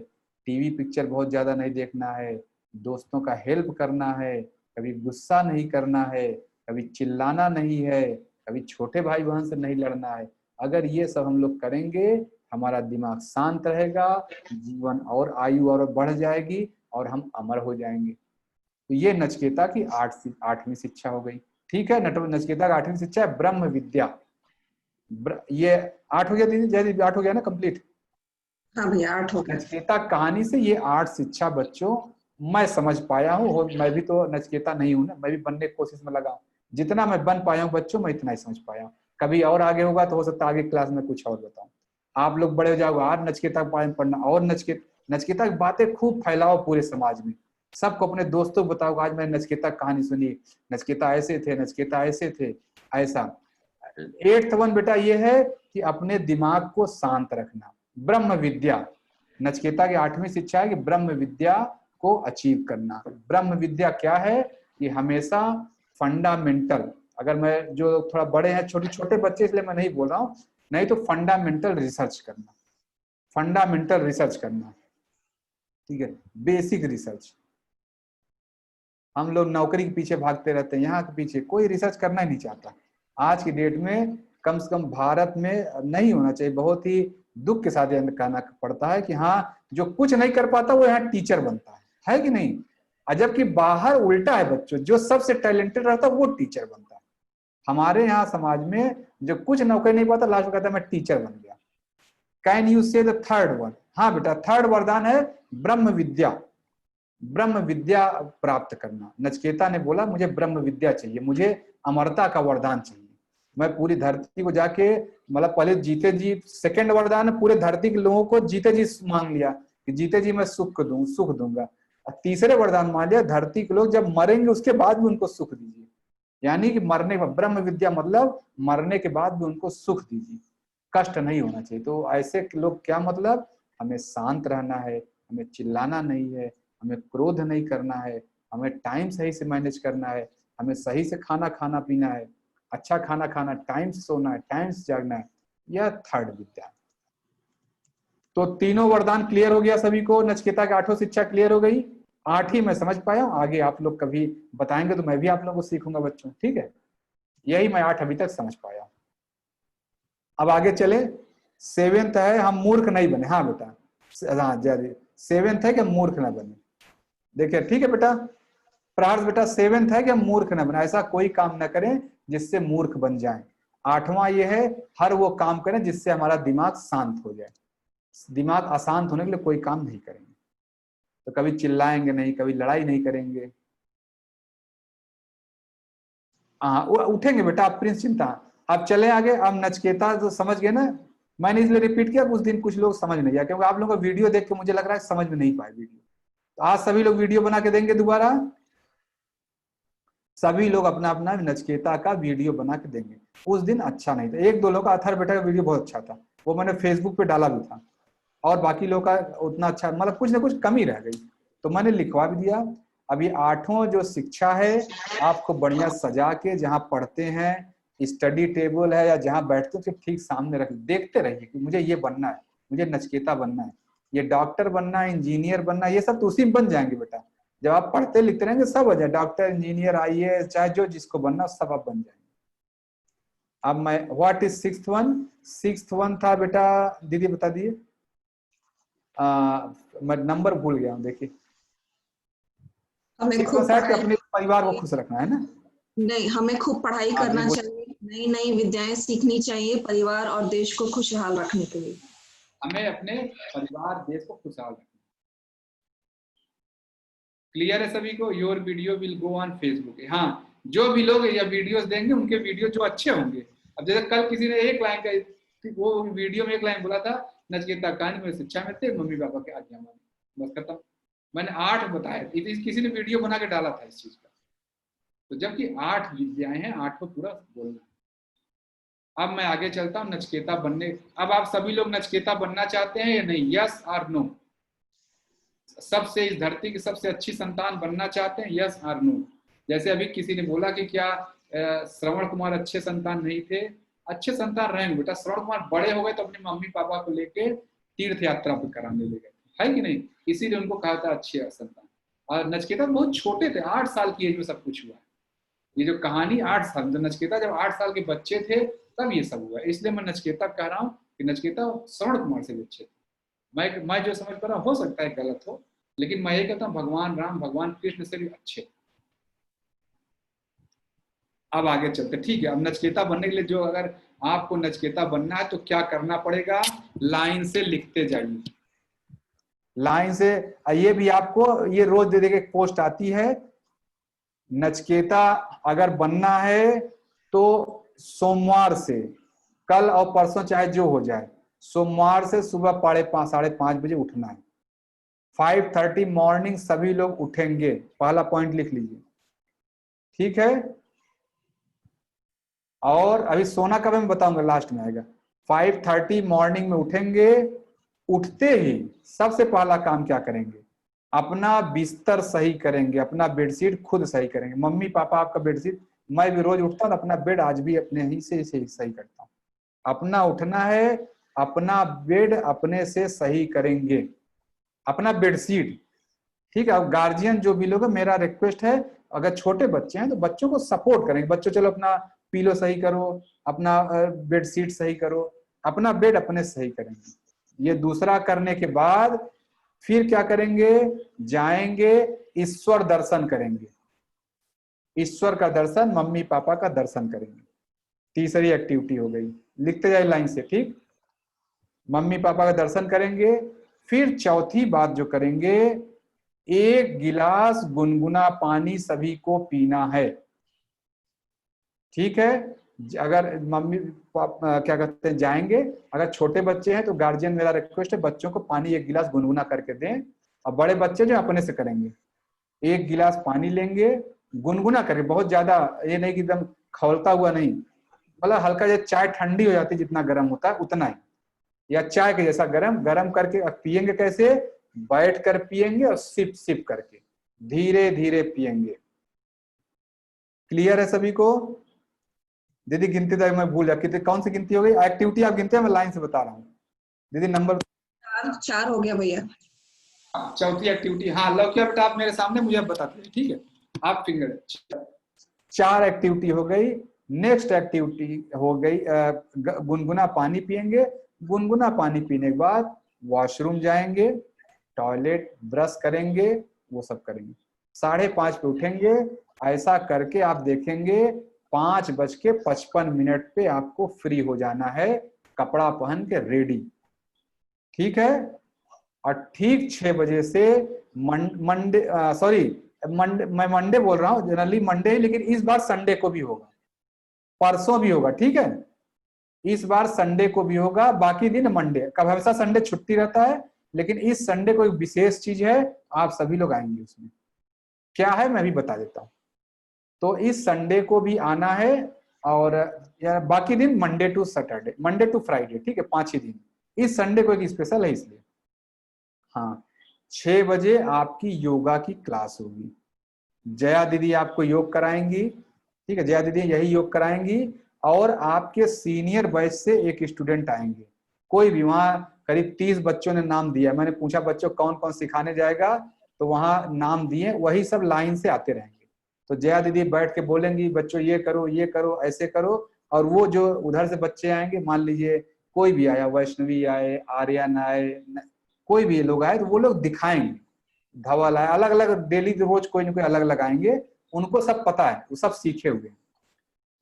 टीवी पिक्चर बहुत ज्यादा नहीं देखना है, दोस्तों का हेल्प करना है, कभी गुस्सा नहीं करना है, कभी चिल्लाना नहीं है, कभी छोटे भाई बहन से नहीं लड़ना है। अगर ये सब हम लोग करेंगे, हमारा दिमाग शांत रहेगा, जीवन और आयु और बढ़ जाएगी और हम अमर हो जाएंगे। तो ये नचिकेता की 8वीं शिक्षा हो गई। ठीक है, नचिकेता का 8वीं शिक्षा है ब्रह्म विद्या। ये 8 हो गया दीदी, जय 8 हो गया ना कंप्लीट? हाँ भैया 8 हो गया। नचिकेता कहानी से ये 8 शिक्षा बच्चों मैं समझ पाया हूँ। मैं भी तो नचिकेता नहीं हूँ ना, मैं भी बनने की कोशिश में लगा हूँ। जितना मैं बन पाया हूँ बच्चों, मैं इतना ही समझ पाया हूँ। कभी और आगे होगा तो हो सकता है आगे क्लास में कुछ और बताऊं। आप लोग बड़े हो जाओगे, आज नचिकेता के पढ़ना, और नचिकेता की बातें खूब फैलाओ पूरे समाज में, सबको अपने दोस्तों को बताओ आज मैंने नचिकेता कहानी सुनी, नचिकेता ऐसे थे, नचिकेता ऐसे थे, ऐसा। 8th वन बेटा ये है कि अपने दिमाग को शांत रखना, ब्रह्म विद्या। नचिकेता की 8वीं शिक्षा है कि ब्रह्म विद्या को अचीव करना। ब्रह्म विद्या क्या है कि हमेशा फंडामेंटल, अगर मैं जो थोड़ा बड़े हैं, छोटे छोटे बच्चे इसलिए मैं नहीं बोल रहा हूँ, नहीं तो फंडामेंटल रिसर्च करना, फंडामेंटल रिसर्च करना, ठीक है, बेसिक रिसर्च। हम लोग नौकरी के पीछे भागते रहते हैं, यहाँ के पीछे कोई रिसर्च करना ही नहीं चाहता। आज की डेट में कम से कम भारत में नहीं होना चाहिए। बहुत ही दुख के साथ यह कहना पड़ता है कि हाँ जो कुछ नहीं कर पाता वो यहाँ टीचर बनता है कि नहीं? अजब कि बाहर उल्टा है बच्चों, जो सबसे टैलेंटेड रहता है वो टीचर बनता है। हमारे यहाँ समाज में जो कुछ नौकरी नहीं पाता लास्ट में कहता है मैं टीचर बन गया। कैन यू से द 3rd वन? हाँ बेटा, 3rd वरदान है ब्रह्म विद्या, ब्रह्म विद्या प्राप्त करना। नचिकेता ने बोला मुझे ब्रह्म विद्या चाहिए, मुझे अमरता का वरदान चाहिए, मैं पूरी धरती को जाके, मतलब पहले जीते जी 2nd वरदान पूरे धरती के लोगों को जीते जी मांग लिया कि जीते जी मैं सुख दूंगा। और तीसरे वरदान मान लिया, धरती के लोग जब मरेंगे उसके बाद भी उनको सुख दीजिए, यानी कि मरने पर ब्रह्म विद्या मतलब मरने के बाद भी उनको सुख दीजिए, कष्ट नहीं होना चाहिए। तो ऐसे लोग क्या मतलब, हमें शांत रहना है, हमें चिल्लाना नहीं है, हमें क्रोध नहीं करना है, हमें टाइम सही से मैनेज करना है, हमें सही से खाना पीना है, अच्छा खाना खाना, टाइम से सोना है, टाइम से जागना है। यह थर्ड विद्या। तो तीनों वरदान क्लियर हो गया सभी को, नचिकेता की 8 शिक्षा क्लियर हो गई। 8 ही मैं समझ पाया, आगे आप लोग कभी बताएंगे तो मैं भी आप लोगों को सीखूंगा बच्चों, ठीक है। यही मैं 8 अभी तक समझ पाया। अब आगे चले, 7th है हम मूर्ख नहीं बने। हाँ बेटा, हाँ 7th है कि हम मूर्ख न बने। देखिए ठीक है बेटा, प्रार्थ बेटा 7th है कि हम मूर्ख न बने, ऐसा कोई काम न करें जिससे मूर्ख बन जाएं। 8वां ये है, हर वो काम करें जिससे हमारा दिमाग शांत हो जाए। दिमाग अशांत होने के लिए कोई काम नहीं करेंगे, तो कभी चिल्लाएंगे नहीं, कभी लड़ाई नहीं करेंगे। हाँ उठेंगे बेटा, आप प्रिंस चिंता। अब चले आगे, अब नचिकेता तो समझ गए ना, मैंने इसलिए रिपीट किया, उस दिन कुछ लोग समझ नहीं आया, क्योंकि आप लोगों का वीडियो देख के मुझे लग रहा है समझ में नहीं पाए वीडियो। तो आज सभी लोग वीडियो बना के देंगे दोबारा, सभी लोग अपना अपना नचिकेता का वीडियो बना के देंगे। उस दिन अच्छा नहीं था, 1-2 लोग का, अथर बेटा का वीडियो बहुत अच्छा था, वो मैंने फेसबुक पे डाला भी था, और बाकी लोग का उतना अच्छा, मतलब कुछ ना कुछ कमी रह गई, तो मैंने लिखवा भी दिया। अभी 8वां जो शिक्षा है, आपको बढ़िया सजा के जहाँ पढ़ते हैं, स्टडी टेबल है या जहाँ बैठते हैं, ठीक सामने रख, देखते रहिए कि मुझे ये बनना है, मुझे नचिकेता बनना है, ये डॉक्टर बनना है, इंजीनियर बनना है, ये सब तो उसी में बन जाएंगे बेटा। जब आप पढ़ते लिखते रहेंगे सब हो जाए, डॉक्टर, इंजीनियर, IAS, चाहे जो जिसको बनना सब आप बन जाएंगे। अब मैं, what is 6th one? 6th one था बेटा, दीदी बता दिए, मैं नंबर भूल गया हूँ, देखिए। हमें खूब कि अपने परिवार को खुश रखना है ना। नहीं, हमें खूब पढ़ाई करना चाहिए, नई नई विद्याएं सीखनी चाहिए परिवार और देश को खुशहाल रखने के लिए। हमें अपने परिवार देश को खुशहाल रखना। क्लियर है सभी को? Your video will go on Facebook. हाँ, जो भी लोग या वीडियोस देंगे उनके वीडियो जो अच्छे होंगे। अब जैसे कल किसी ने एक लाइन का, वो वीडियो में एक लाइन बोला था, नचिकेता कहानी में शिक्षा में थे, मम्मी पापा के आज्ञा माने, बस खत्म। मैंने 8 बताया, किसी ने वीडियो बना के डाला था इस चीज का। तो जबकि 8 विद्याएं हैं, 8 को पूरा बोलना। अब मैं आगे चलता हूँ नचिकेता बनने। अब आप सभी लोग नचिकेता बनना चाहते हैं या नहीं? यस और नो? सबसे, इस धरती की सबसे अच्छी संतान बनना चाहते हैं? यस और नो? जैसे अभी किसी ने बोला कि क्या श्रवण कुमार अच्छे संतान नहीं थे? अच्छे संतान रहेंगे बेटा। श्रवण कुमार बड़े हो गए तो अपने मम्मी पापा को लेके तीर्थ यात्रा पे कराने ले गए, है कि नहीं? इसीलिए उनको कहा था अच्छे संतान। और नचिकेता बहुत छोटे थे, 8 साल की एज में सब कुछ हुआ। ये जो कहानी 8 साल, जब नचिकेता जब 8 साल के बच्चे थे तब ये सब हुआ। इसलिए मैं नचिकेता कह रहा हूँ कि नचिकेता श्रवण कुमार से भी अच्छे थे। मैं जो समझ पा रहा हूँ, हो सकता है गलत हो, लेकिन मैं ये कहता हूँ भगवान राम, भगवान कृष्ण से भी अच्छे। अब आगे चलते, ठीक है। अब नचिकेता बनने के लिए, जो अगर आपको नचिकेता बनना है तो क्या करना पड़ेगा? लाइन से लिखते जाइए, लाइन से। ये भी आपको, ये रोज दे देके पोस्ट आती है, नचिकेता अगर बनना है तो सोमवार से, कल और परसों चाहे जो हो जाए, सोमवार से सुबह 5:30 साढ़े 5 बजे उठना है। 5:30 मॉर्निंग सभी लोग उठेंगे, पहला पॉइंट लिख लीजिए, ठीक है। और अभी सोना कब मैं बताऊंगा, लास्ट में आएगा। 5:30 मॉर्निंग में उठेंगे। उठते ही सबसे पहला काम क्या करेंगे? अपना बिस्तर सही करेंगे, अपना बेडशीट खुद सही करेंगे। मम्मी पापा आपका बेडशीट, मैं भी रोज उठता हूँ, अपना बेड आज भी अपने ही से सही करता हूँ। अपना उठना है, अपना बेड अपने से सही करेंगे, अपना बेडशीट, ठीक है। अब गार्जियन जो भी लोग, मेरा रिक्वेस्ट है, अगर छोटे बच्चे हैं तो बच्चों को सपोर्ट करेंगे। बच्चों चलो अपना पिलो सही करो, अपना बेडशीट सही करो, अपना बेड अपने सही करेंगे। ये दूसरा करने के बाद फिर क्या करेंगे? जाएंगे ईश्वर दर्शन करेंगे, ईश्वर का दर्शन, मम्मी पापा का दर्शन करेंगे। तीसरी एक्टिविटी हो गई, लिखते जाए लाइन से, ठीक। मम्मी पापा का दर्शन करेंगे। फिर चौथी बात जो करेंगे, 1 गिलास गुनगुना पानी सभी को पीना है, ठीक है। अगर मम्मी क्या कहते हैं जाएंगे, अगर छोटे बच्चे हैं तो गार्जियन मेरा रिक्वेस्ट है बच्चों को पानी 1 गिलास गुनगुना करके दें, और बड़े बच्चे जो अपने से करेंगे 1 गिलास पानी लेंगे गुनगुना करके, बहुत ज्यादा ये नहीं कि एकदम खौलता हुआ नहीं, मतलब हल्का जैसे चाय ठंडी हो जाती है जितना गर्म होता है उतना ही, या चाय के जैसा गरम करके पियेंगे। कैसे? बैठ कर पियेंगे और सिप सिप करके धीरे धीरे पियेंगे। क्लियर है सभी को? दीदी गिनती तो मैं भूल कितने कौन सी गिनती हो गई? एक्टिविटी आप गिनते हैं, मैं लाइन से बता रहा हूँ दीदी। नंबर 4 हो गया भैया। चौथी एक्टिविटी, हाँ लौकिया बेटा आप मेरे सामने मुझे बताते हैं, ठीक है? आप फिंगर 4 एक्टिविटी हो गई। नेक्स्ट एक्टिविटी हो गई गुनगुना पानी पियेंगे। गुनगुना पानी पीने के बाद वॉशरूम जाएंगे, टॉयलेट, ब्रश करेंगे, वो सब करेंगे। 5:30 पे उठेंगे। ऐसा करके आप देखेंगे 5:55 पे आपको फ्री हो जाना है, कपड़ा पहन के रेडी, ठीक है? और ठीक 6 बजे से मंडे मैं मंडे बोल रहा हूँ, जनरली मंडे ही, लेकिन इस बार संडे को भी होगा, परसों भी होगा, ठीक है? इस बार संडे को भी होगा, बाकी दिन मंडे। कब हमेशा संडे छुट्टी रहता है, लेकिन इस संडे को एक विशेष चीज है, आप सभी लोग आएंगे। उसमें क्या है मैं भी बता देता हूँ। तो इस संडे को भी आना है, और बाकी दिन Monday to Saturday, Monday to Friday, ठीक है? 5 ही दिन। इस संडे को एक स्पेशल है इसलिए। हाँ, 6 बजे आपकी योगा की क्लास होगी। जया दीदी आपको योग कराएंगी, ठीक है? जया दीदी यही योग कराएंगी, और आपके सीनियर बैच से एक स्टूडेंट आएंगे। कोई भी, वहां करीब 30 बच्चों ने नाम दिया, मैंने पूछा बच्चों कौन कौन सिखाने जाएगा, तो वहां नाम दिए, वही सब लाइन से आते रहेंगे। तो जया दीदी बैठ के बोलेंगी बच्चों ये करो, ऐसे करो, और वो जो उधर से बच्चे आएंगे, मान लीजिए कोई भी आया, वैष्णवी आए, आर्यन आए, कोई भी लोग आए, तो वो लोग दिखाएंगे। धवल आए, अलग अलग डेली रोज कोई ना कोई अलग लगाएंगे, उनको सब पता है, वो सब सीखे हुए हैं।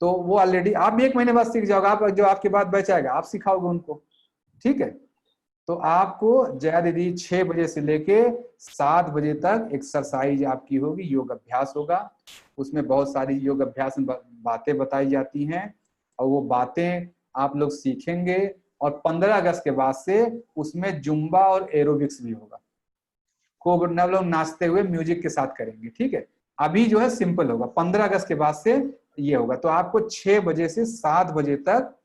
तो वो ऑलरेडी, आप भी 1 महीने बाद सीख जाओगे, आप जो आपके बाद बैच आएगा आप सिखाओगे उनको, ठीक है? तो आपको जया दीदी 6 बजे से लेके 7 बजे तक एक्सरसाइज आपकी होगी, योग अभ्यास होगा। उसमें बहुत सारी योग अभ्यास में बातें बताई जाती हैं, और वो बातें आप लोग सीखेंगे। और 15 अगस्त के बाद से उसमें जुम्बा और एरोबिक्स भी होगा, को लोग नाचते हुए म्यूजिक के साथ करेंगे, ठीक है? अभी जो है सिंपल होगा, 15 अगस्त के बाद से ये होगा। तो आपको 6 बजे से 7 बजे तक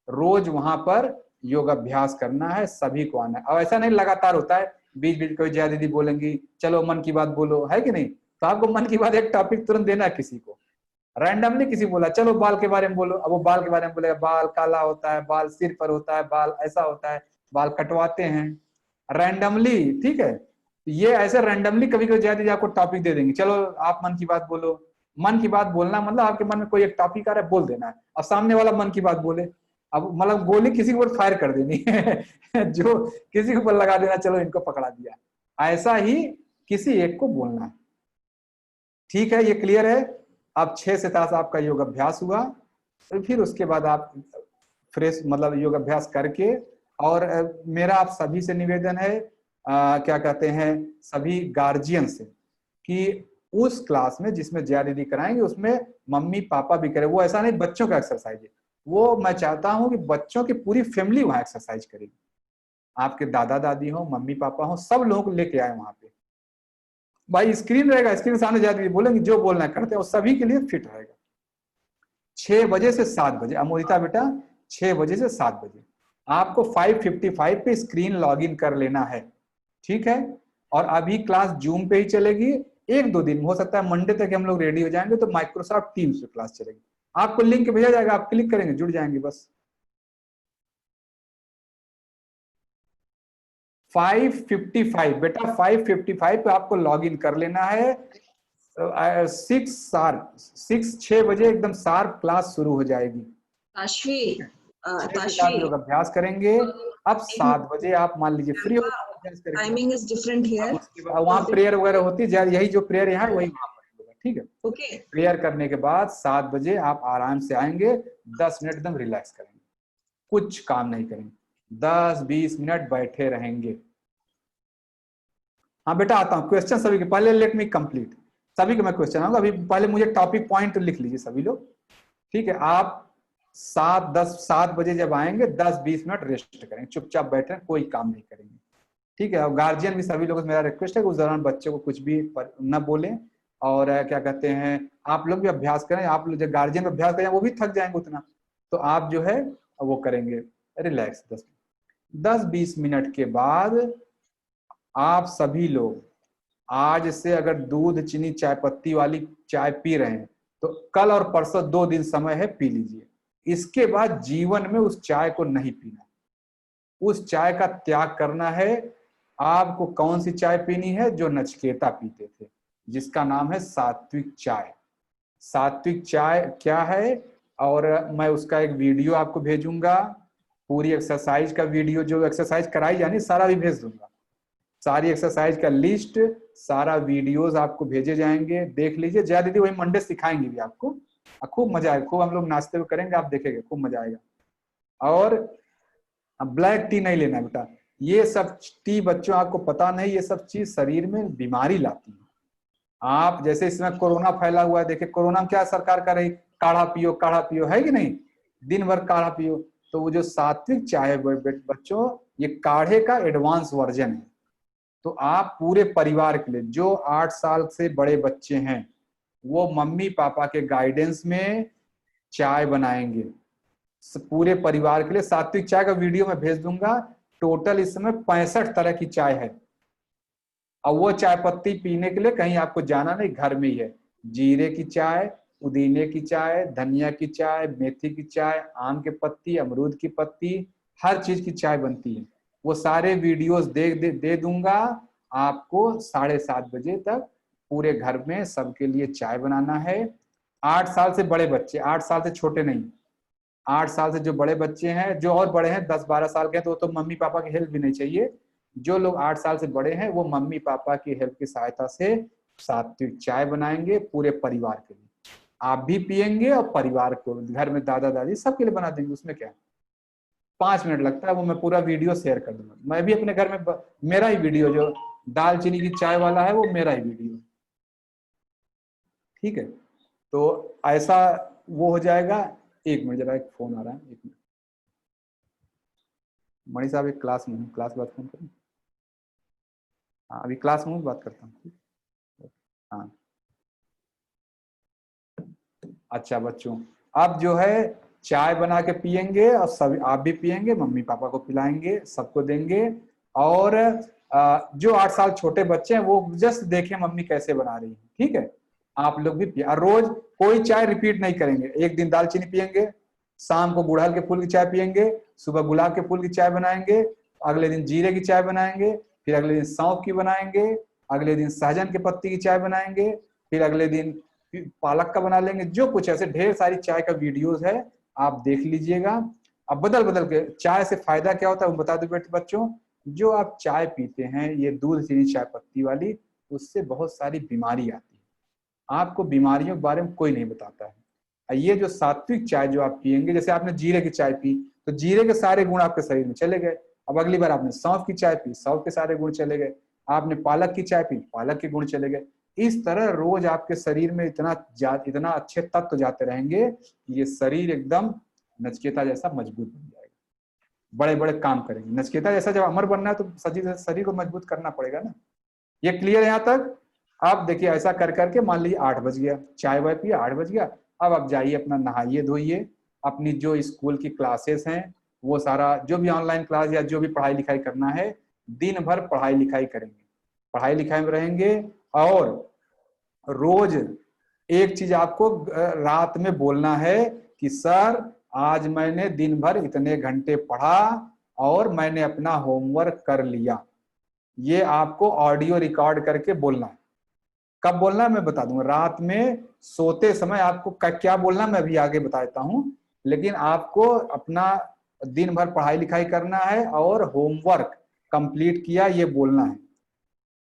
रोज वहां पर योग अभ्यास करना है, सभी को आना है। और ऐसा नहीं लगातार होता है, बीच बीच कोई जया दीदी बोलेंगी चलो मन की बात बोलो, है कि नहीं? तो आपको मन की बात एक टॉपिक तुरंत देना है किसी को, रैंडमली किसी बोला चलो बाल के बारे में बोलो, अब वो बाल के बारे में बोलेगा, बाल काला होता है, बाल सिर पर होता है, बाल ऐसा होता है, बाल कटवाते हैं, रैंडमली, ठीक है? ये ऐसे रैंडमली कभी कभी जया दीदी आपको टॉपिक दे देंगे, चलो आप मन की बात बोलो। मन की बात बोलना मतलब आपके मन में कोई एक टॉपिक आ रहा है, बोल देना है, और सामने वाला मन की बात बोले। अब मतलब गोली किसी के ऊपर फायर कर देनी है जो किसी के ऊपर लगा देना, चलो इनको पकड़ा दिया, ऐसा ही किसी एक को बोलना है, ठीक है? ये क्लियर है? अब 6 से 7 आपका योग अभ्यास हुआ, तो फिर उसके बाद आप फ्रेश मतलब योग अभ्यास करके, और मेरा आप सभी से निवेदन है, क्या कहते हैं, सभी गार्जियन से, कि उस क्लास में जिसमें जया दीदी कराएंगे उसमें मम्मी पापा भी करें। वो ऐसा नहीं बच्चों का एक्सरसाइज है, वो मैं चाहता हूं कि बच्चों की पूरी फैमिली वहां एक्सरसाइज करेगी, आपके दादा दादी हो, मम्मी पापा हो, सब लोगों को लेके आए वहां पे। भाई स्क्रीन रहेगा, स्क्रीन के सामने जाती बोलेंगे जो बोलना है करते हैं, वो सभी के लिए फिट रहेगा। 6 बजे से 7 बजे, अमोदिता बेटा 6 बजे से 7 बजे आपको 5:55 पे स्क्रीन लॉगिन कर लेना है, ठीक है? और अभी क्लास जूम पे ही चलेगी, 1-2 दिन हो सकता है मंडे तक हम लोग रेडी हो जाएंगे, तो माइक्रोसॉफ्ट टीम्स पे क्लास चलेगी। आपको लिंक भेजा जाएगा, आप क्लिक करेंगे, जुड़ जाएंगे बस। 5:55 बेटा, 5:55 पे आपको लॉगिन कर लेना है। 6 बजे एकदम शार्प क्लास शुरू हो जाएगी। ताशवी लोग अभ्यास करेंगे। अब 7 बजे आप मान लीजिए फ्री हो, टाइमिंग इज डिफरेंट हियर। वहाँ प्रेयर वगैरह होती है, यही जो प्रेयर यहाँ वही वहाँ पर होगा, ठीक है? ओके। प्रेयर करने के बाद 7 बजे आप आराम से आएंगे, 10 मिनट एकदम रिलैक्स करेंगे, कुछ काम नहीं करेंगे, 10-20 मिनट बैठे रहेंगे। हाँ बेटा आता हूँ, क्वेश्चन सभी के पहले लेट मी कंप्लीट, सभी के मैं क्वेश्चन आऊंगा। अभी पहले मुझे टॉपिक पॉइंट लिख लीजिए सभी लोग, ठीक है? आप 7 बजे जब आएंगे 10-20 मिनट रेस्ट करेंगे, चुपचाप बैठे कोई काम नहीं करेंगे, ठीक है। और गार्जियन भी सभी लोगों से मेरा रिक्वेस्ट है कि उस दौरान बच्चे को कुछ भी न बोलें, और क्या कहते हैं आप लोग भी अभ्यास करें। आप लोग जब गार्जियन अभ्यास करें वो भी थक जाएंगे उतना, तो आप जो है वो करेंगे रिलैक्स 10-20 मिनट के बाद आप सभी लोग आज से अगर दूध चीनी चाय पत्ती वाली चाय पी रहे हैं तो कल और परसों 2 दिन समय है, पी लीजिए। इसके बाद जीवन में उस चाय को नहीं पीना, उस चाय का त्याग करना है। आपको कौन सी चाय पीनी है? जो नचिकेता पीते थे, जिसका नाम है सात्विक चाय। सात्विक चाय क्या है, और मैं उसका एक वीडियो आपको भेजूंगा, पूरी एक्सरसाइज का वीडियो, जो एक्सरसाइज कराई जानी सारा भी भेज दूंगा, सारी एक्सरसाइज का लिस्ट, सारा वीडियोस आपको भेजे जाएंगे, देख लीजिए। जया दीदी वही मंडे सिखाएंगे भी आपको, खूब मजा आएगा, खूब हम लोग नाश्ते में करेंगे, आप देखेंगे खूब मजा आएगा। और ब्लैक टी नहीं लेना बेटा, ये सब टी बच्चों आपको पता नहीं, ये सब चीज शरीर में बीमारी लाती है। आप जैसे इसमें कोरोना फैला हुआ है, देखिए कोरोना में क्या सरकार कर रही, काढ़ा पियो काढ़ा पियो, है कि नहीं, दिन भर काढ़ा पियो। तो वो जो सात्विक चाय है बच्चों, ये काढ़े का एडवांस वर्जन है। तो आप पूरे परिवार के लिए, जो 8 साल से बड़े बच्चे हैं वो मम्मी पापा के गाइडेंस में चाय बनाएंगे पूरे परिवार के लिए। सात्विक चाय का वीडियो मैं भेज दूंगा। टोटल इस समय 65 तरह की चाय है, और वो चाय पत्ती पीने के लिए कहीं आपको जाना नहीं, घर में ही है। जीरे की चाय, पुदीने की चाय, धनिया की चाय, मेथी की चाय, आम के पत्ती, अमरूद की पत्ती, हर चीज की चाय बनती है। वो सारे वीडियोस दे दूंगा आपको। 7:30 बजे तक पूरे घर में सबके लिए चाय बनाना है। 8 साल से बड़े बच्चे, 8 साल से छोटे नहीं, 8 साल से जो बड़े बच्चे हैं, जो और बड़े हैं 10-12 साल के हैं, तो मम्मी पापा की हेल्प भी नहीं चाहिए। जो लोग 8 साल से बड़े हैं वो मम्मी पापा की हेल्प की सहायता से सात्विक चाय बनाएंगे पूरे परिवार के लिए। आप भी पियेंगे और परिवार को, घर में दादा दादी सबके लिए बना देंगे। उसमें क्या 5 मिनट लगता है, वो मैं पूरा वीडियो शेयर कर दूंगा। मैं भी अपने घर में मेरा ही वीडियो, जो दालचीनी की चाय वाला है वो मेरा ही वीडियो, ठीक है। तो ऐसा वो हो जाएगा। 1 मिनट जरा, एक फोन आ रहा है, 1 मिनट। मणि साहब एक क्लास में, क्लास बात फोन करें। हाँ अभी क्लास में बात करता हूँ। हाँ अच्छा बच्चों, अब जो है चाय बना के पियेंगे, और सभी आप भी पियेंगे, मम्मी पापा को पिलाएंगे, सबको देंगे। और जो 8 साल छोटे बच्चे हैं वो जस्ट देखें मम्मी कैसे बना रही है, ठीक है। आप लोग भी पिए, रोज कोई चाय रिपीट नहीं करेंगे। एक दिन दालचीनी पियेंगे, शाम को गुड़हल के फूल की चाय पियेंगे, सुबह गुलाब के फूल की चाय बनाएंगे, अगले दिन जीरे की चाय बनाएंगे, फिर अगले दिन सौंफ की बनाएंगे, अगले दिन सहजन के पत्ती की चाय बनाएंगे, फिर अगले दिन पालक का बना लेंगे। जो कुछ ऐसे ढेर सारी चाय का वीडियोस है, आप देख लीजिएगा। अब बदल बदल के चाय से फायदा क्या होता है वो बता दो बेटे बच्चों। जो आप चाय पीते हैं ये दूध चीनी चाय पत्ती वाली, उससे बहुत सारी बीमारी आती है। आपको बीमारियों के बारे में कोई नहीं बताता है। ये जो सात्विक चाय जो आप पियेंगे, जैसे आपने जीरे की चाय पी तो जीरे के सारे गुण आपके शरीर में चले गए। अब अगली बार आपने सौंफ की चाय पी, सौंफ के सारे गुण चले गए। आपने पालक की चाय पी, पालक के गुण चले गए। इस तरह रोज आपके शरीर में इतना अच्छे तत्व जाते रहेंगे कि ये शरीर एकदम नचिकेता जैसा मजबूत बन जाएगा, बड़े बड़े काम करेंगे। नचिकेता जैसा जब अमर बनना है तो शरीर को मजबूत करना पड़ेगा ना। ये क्लियर है यहाँ तक? अब देखिए ऐसा कर करके मान लीजिए 8 बज गया, चाय वाय पिए, 8 बज गया। अब आप जाइए अपना नहाइए धोइए, अपनी जो स्कूल की क्लासेस हैं वो सारा, जो भी ऑनलाइन क्लास या जो भी पढ़ाई लिखाई करना है, दिन भर पढ़ाई लिखाई करेंगे, पढ़ाई लिखाई में रहेंगे। और रोज एक चीज आपको रात में बोलना है कि सर आज मैंने दिन भर इतने घंटे पढ़ा और मैंने अपना होमवर्क कर लिया। ये आपको ऑडियो रिकॉर्ड करके बोलना है। कब बोलना है मैं बता दूंगा। रात में सोते समय आपको क्या बोलना मैं अभी आगे बता देता हूं, लेकिन आपको अपना दिन भर पढ़ाई लिखाई करना है और होमवर्क कंप्लीट किया ये बोलना है।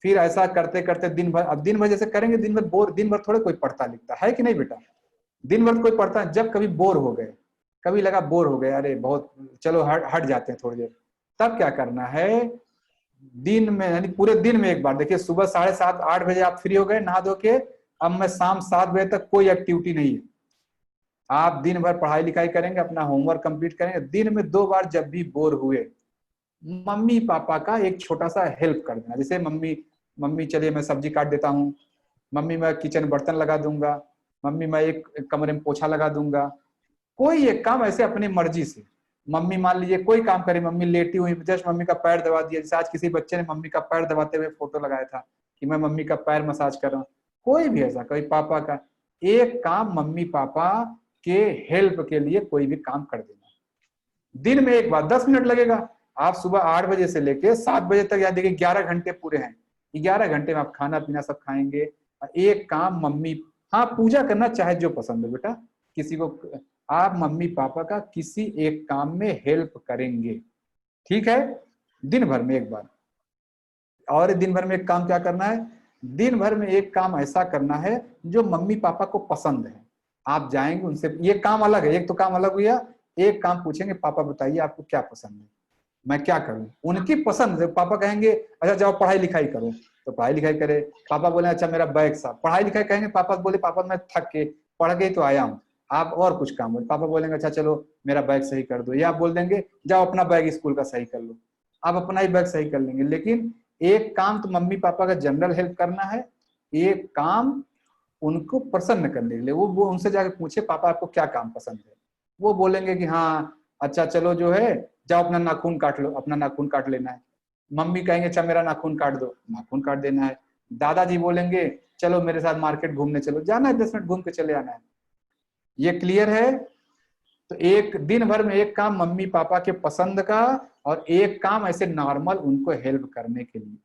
फिर ऐसा करते करते दिन भर, अब दिन भर जैसे करेंगे, दिन भर थोड़े कोई पढ़ता लिखता है कि नहीं बेटा। दिन भर कोई पढ़ता है, जब कभी बोर हो गए, कभी लगा बोर हो गए, अरे बहुत चलो हट जाते हैं थोड़ी देर, तब क्या करना है, दिन में यानी पूरे दिन में एक बार देखिए, सुबह 7:30-8 बजे आप फ्री हो गए नहा धो के, अब मैं शाम 7 बजे तक कोई एक्टिविटी नहीं है, आप दिन भर पढ़ाई लिखाई करेंगे, अपना होमवर्क कंप्लीट करेंगे, दिन में 2 बार जब भी बोर हुए मम्मी पापा का एक छोटा सा हेल्प कर देना। जैसे मम्मी चलिए मैं सब्जी काट देता हूँ, मम्मी मैं किचन बर्तन लगा दूंगा, मम्मी मैं एक कमरे में पोछा लगा दूंगा। कोई एक काम ऐसे अपनी मर्जी से, मम्मी मान लीजिए कोई काम करे, मम्मी लेटी हुई जस्ट मम्मी का पैर दबा दिया। जैसे आज किसी बच्चे ने मम्मी का पैर दबाते हुए फोटो लगाया था कि मैं मम्मी का पैर मसाज कर रहा हूँ। कोई भी ऐसा, कोई पापा का एक काम, मम्मी पापा के हेल्प के लिए कोई भी काम कर देना। दिन में एक बार 10 मिनट लगेगा। आप सुबह 8 बजे से लेके 7 बजे तक, या देखिए 11 घंटे पूरे हैं, 11 घंटे में आप खाना पीना सब खाएंगे। एक काम मम्मी, हाँ पूजा करना चाहे जो पसंद है बेटा, किसी को आप मम्मी पापा का किसी एक काम में हेल्प करेंगे, ठीक है, दिन भर में एक बार। और दिन भर में एक काम क्या करना है, दिन भर में एक काम ऐसा करना है जो मम्मी पापा को पसंद है। आप जाएंगे उनसे, ये काम अलग है, एक तो काम अलग हुआ, एक काम पूछेंगे पापा बताइए आपको क्या पसंद है, मैं क्या करूं, उनकी पसंद है। पापा कहेंगे अच्छा जाओ पढ़ाई लिखाई करो, तो पढ़ाई लिखाई करे। पापा बोले अच्छा मेरा बैग साफ, पढ़ाई लिखाई कहेंगे। पापा बोले पापा मैं थक के पढ़ के तो आया हूँ, आप और कुछ काम बोले। पापा बोलेंगे अच्छा चलो मेरा बैग सही कर दो, या आप बोल देंगे जाओ अपना बैग स्कूल का सही कर लो, आप अपना ही बैग सही कर लेंगे। लेकिन एक काम तो मम्मी पापा का जनरल हेल्प करना है, एक काम उनको प्रसन्न करने के लिए। वो उनसे जाकर पूछे पापा आपको क्या काम पसंद है, वो बोलेंगे कि हाँ अच्छा चलो जो है जाओ अपना नाखून काट लो, अपना नाखून काट लेना है। मम्मी कहेंगे अच्छा मेरा नाखून काट दो, नाखून काट देना है। दादाजी बोलेंगे चलो मेरे साथ मार्केट घूमने चलो, जाना है 10 मिनट घूम के चले आना है। ये क्लियर है? तो एक दिन भर में एक काम मम्मी पापा के पसंद का, और एक काम ऐसे नॉर्मल उनको हेल्प करने के लिए।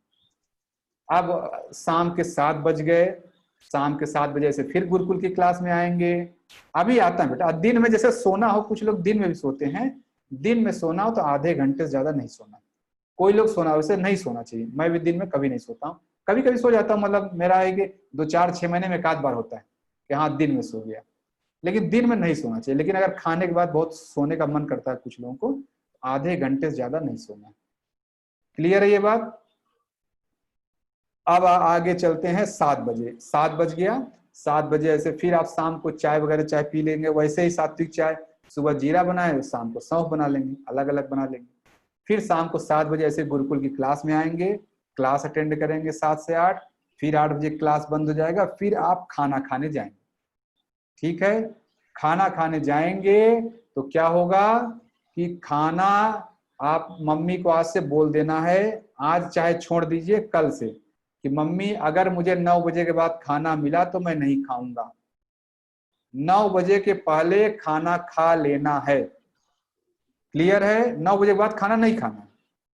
अब शाम के 7 बज गए, शाम के 7 बजे से फिर गुरुकुल की क्लास में आएंगे। अभी आता है बेटा, दिन में जैसे सोना हो, कुछ लोग दिन में भी सोते हैं, दिन में सोना हो तो आधे घंटे से ज्यादा नहीं सोना। कोई लोग सोना वैसे नहीं सोना चाहिए, मैं भी दिन में कभी नहीं सोता हूँ, कभी कभी सो जाता हूँ, मतलब मेरा है कि 2 4 6 महीने में एक आध बार होता है कि हाँ दिन में सो गया, लेकिन दिन में नहीं सोना चाहिए। लेकिन अगर खाने के बाद बहुत सोने का मन करता है कुछ लोगों को, आधे घंटे से ज्यादा नहीं सोना। क्लियर है ये बात? अब आगे चलते हैं 7 बजे। 7 बज गया, 7 बजे ऐसे फिर आप शाम को चाय वगैरह चाय पी लेंगे, वैसे ही सात्विक चाय, सुबह जीरा बनाए शाम को सौंफ बना लेंगे, अलग अलग बना लेंगे। फिर शाम को 7 बजे ऐसे गुरुकुल की क्लास में आएंगे, क्लास अटेंड करेंगे 7 से 8, फिर 8 बजे क्लास बंद हो जाएगा, फिर आप खाना खाने जाएंगे, ठीक है। खाना खाने जाएंगे तो क्या होगा कि खाना आप मम्मी को आज से बोल देना है, आज चाहे छोड़ दीजिए कल से, कि मम्मी अगर मुझे 9 बजे के बाद खाना मिला तो मैं नहीं खाऊंगा, 9 बजे के पहले खाना खा लेना है। क्लियर है? 9 बजे के बाद खाना नहीं खाना,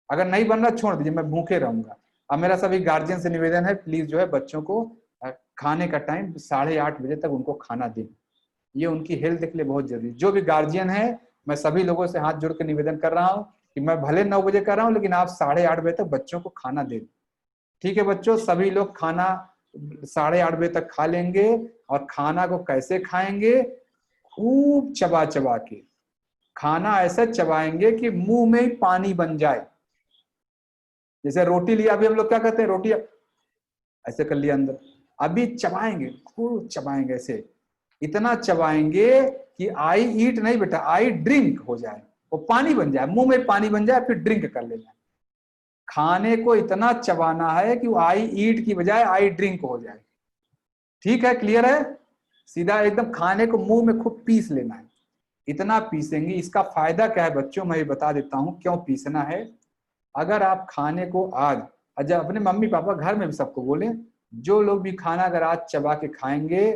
अगर नहीं बन रहा छोड़ दीजिए, मैं भूखे रहूंगा। अब मेरा सभी गार्जियन से निवेदन है, प्लीज जो है बच्चों को खाने का टाइम 8:30 बजे तक उनको खाना दें, ये उनकी हेल्थ के लिए बहुत जरूरी है। जो भी गार्जियन है, मैं सभी लोगों से हाथ जोड़ के निवेदन कर रहा हूँ कि मैं भले 9 बजे कर रहा हूँ, लेकिन आप 8:30 बजे तक बच्चों को खाना दें, ठीक है बच्चों? सभी लोग खाना 8:30 बजे तक खा लेंगे, और खाना को कैसे खाएंगे? खूब चबा चबा के खाना, ऐसा चबाएंगे कि मुंह में ही पानी बन जाए। जैसे रोटी लिया, अभी हम लोग क्या करते हैं, रोटी ऐसे कर लिया अंदर, अभी चबाएंगे, खूब चबाएंगे, ऐसे इतना चबाएंगे कि आई ईट नहीं बेटा, आई ड्रिंक हो जाए, वो पानी बन जाए, मुंह में पानी बन जाए, फिर ड्रिंक कर लेना। खाने को इतना चबाना है कि वो आई ईट की बजाय आई ड्रिंक हो जाए, ठीक है? क्लियर है? सीधा एकदम खाने को मुंह में खूब पीस लेना है, इतना पीसेंगे। इसका फायदा क्या है बच्चों, मैं बता देता हूं क्यों पीसना है। अगर आप खाने को आज, अच्छा अपने मम्मी पापा घर में भी सबको बोले, जो लोग भी खाना अगर आज चबा के खाएंगे,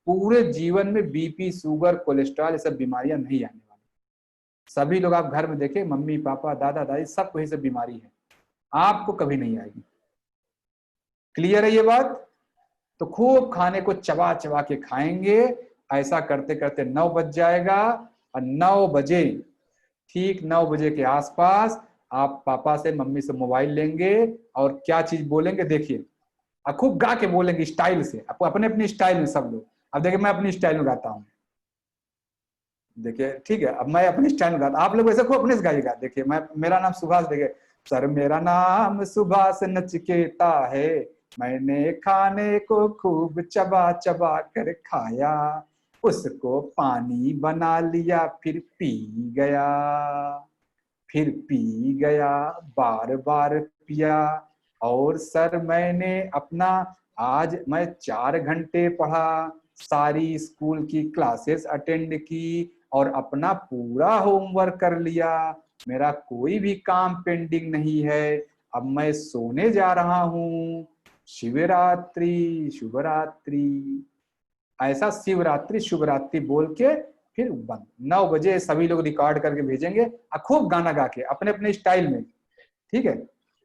पूरे जीवन में बीपी, शुगर, कोलेस्ट्रॉल, ये सब बीमारियां नहीं आने वाली। सभी लोग आप घर में देखें, मम्मी पापा दादा दादी सबको ये सब बीमारी है, आपको कभी नहीं आएगी। क्लियर है ये बात? तो खूब खाने को चबा चबा के खाएंगे। ऐसा करते करते 9 बज जाएगा, और 9 बजे, ठीक 9 बजे के आसपास आप पापा से मम्मी से मोबाइल लेंगे, और क्या चीज बोलेंगे देखिए, खूब गा के बोलेंगे स्टाइल से, आपको अपने अपनी स्टाइल में सब लोग। अब देखिए मैं अपनी स्टाइल में गाता हूँ, देखिए ठीक है, अब मैं अपनी स्टाइल में गाता, आप लोग वैसे खूब अपने से गाइएगा। देखिए मैं, मेरा नाम सुभाष, देखिए सर मेरा नाम सुभाष नचिकेता है, मैंने खाने को खूब चबा चबा कर खाया, उसको पानी बना लिया फिर पी गया, फिर पी गया, बार बार पिया। और सर मैंने अपना आज मैं 4 घंटे पढ़ा, सारी स्कूल की क्लासेस अटेंड की और अपना पूरा होमवर्क कर लिया। मेरा कोई भी काम पेंडिंग नहीं है, अब मैं सोने जा रहा हूँ। शिवरात्रि शुभरात्रि। ऐसा शिवरात्रि शुभरात्रि बोल के फिर बंद। 9 बजे सभी लोग रिकॉर्ड करके भेजेंगे, खूब गाना गा के अपने अपने स्टाइल में, ठीक है।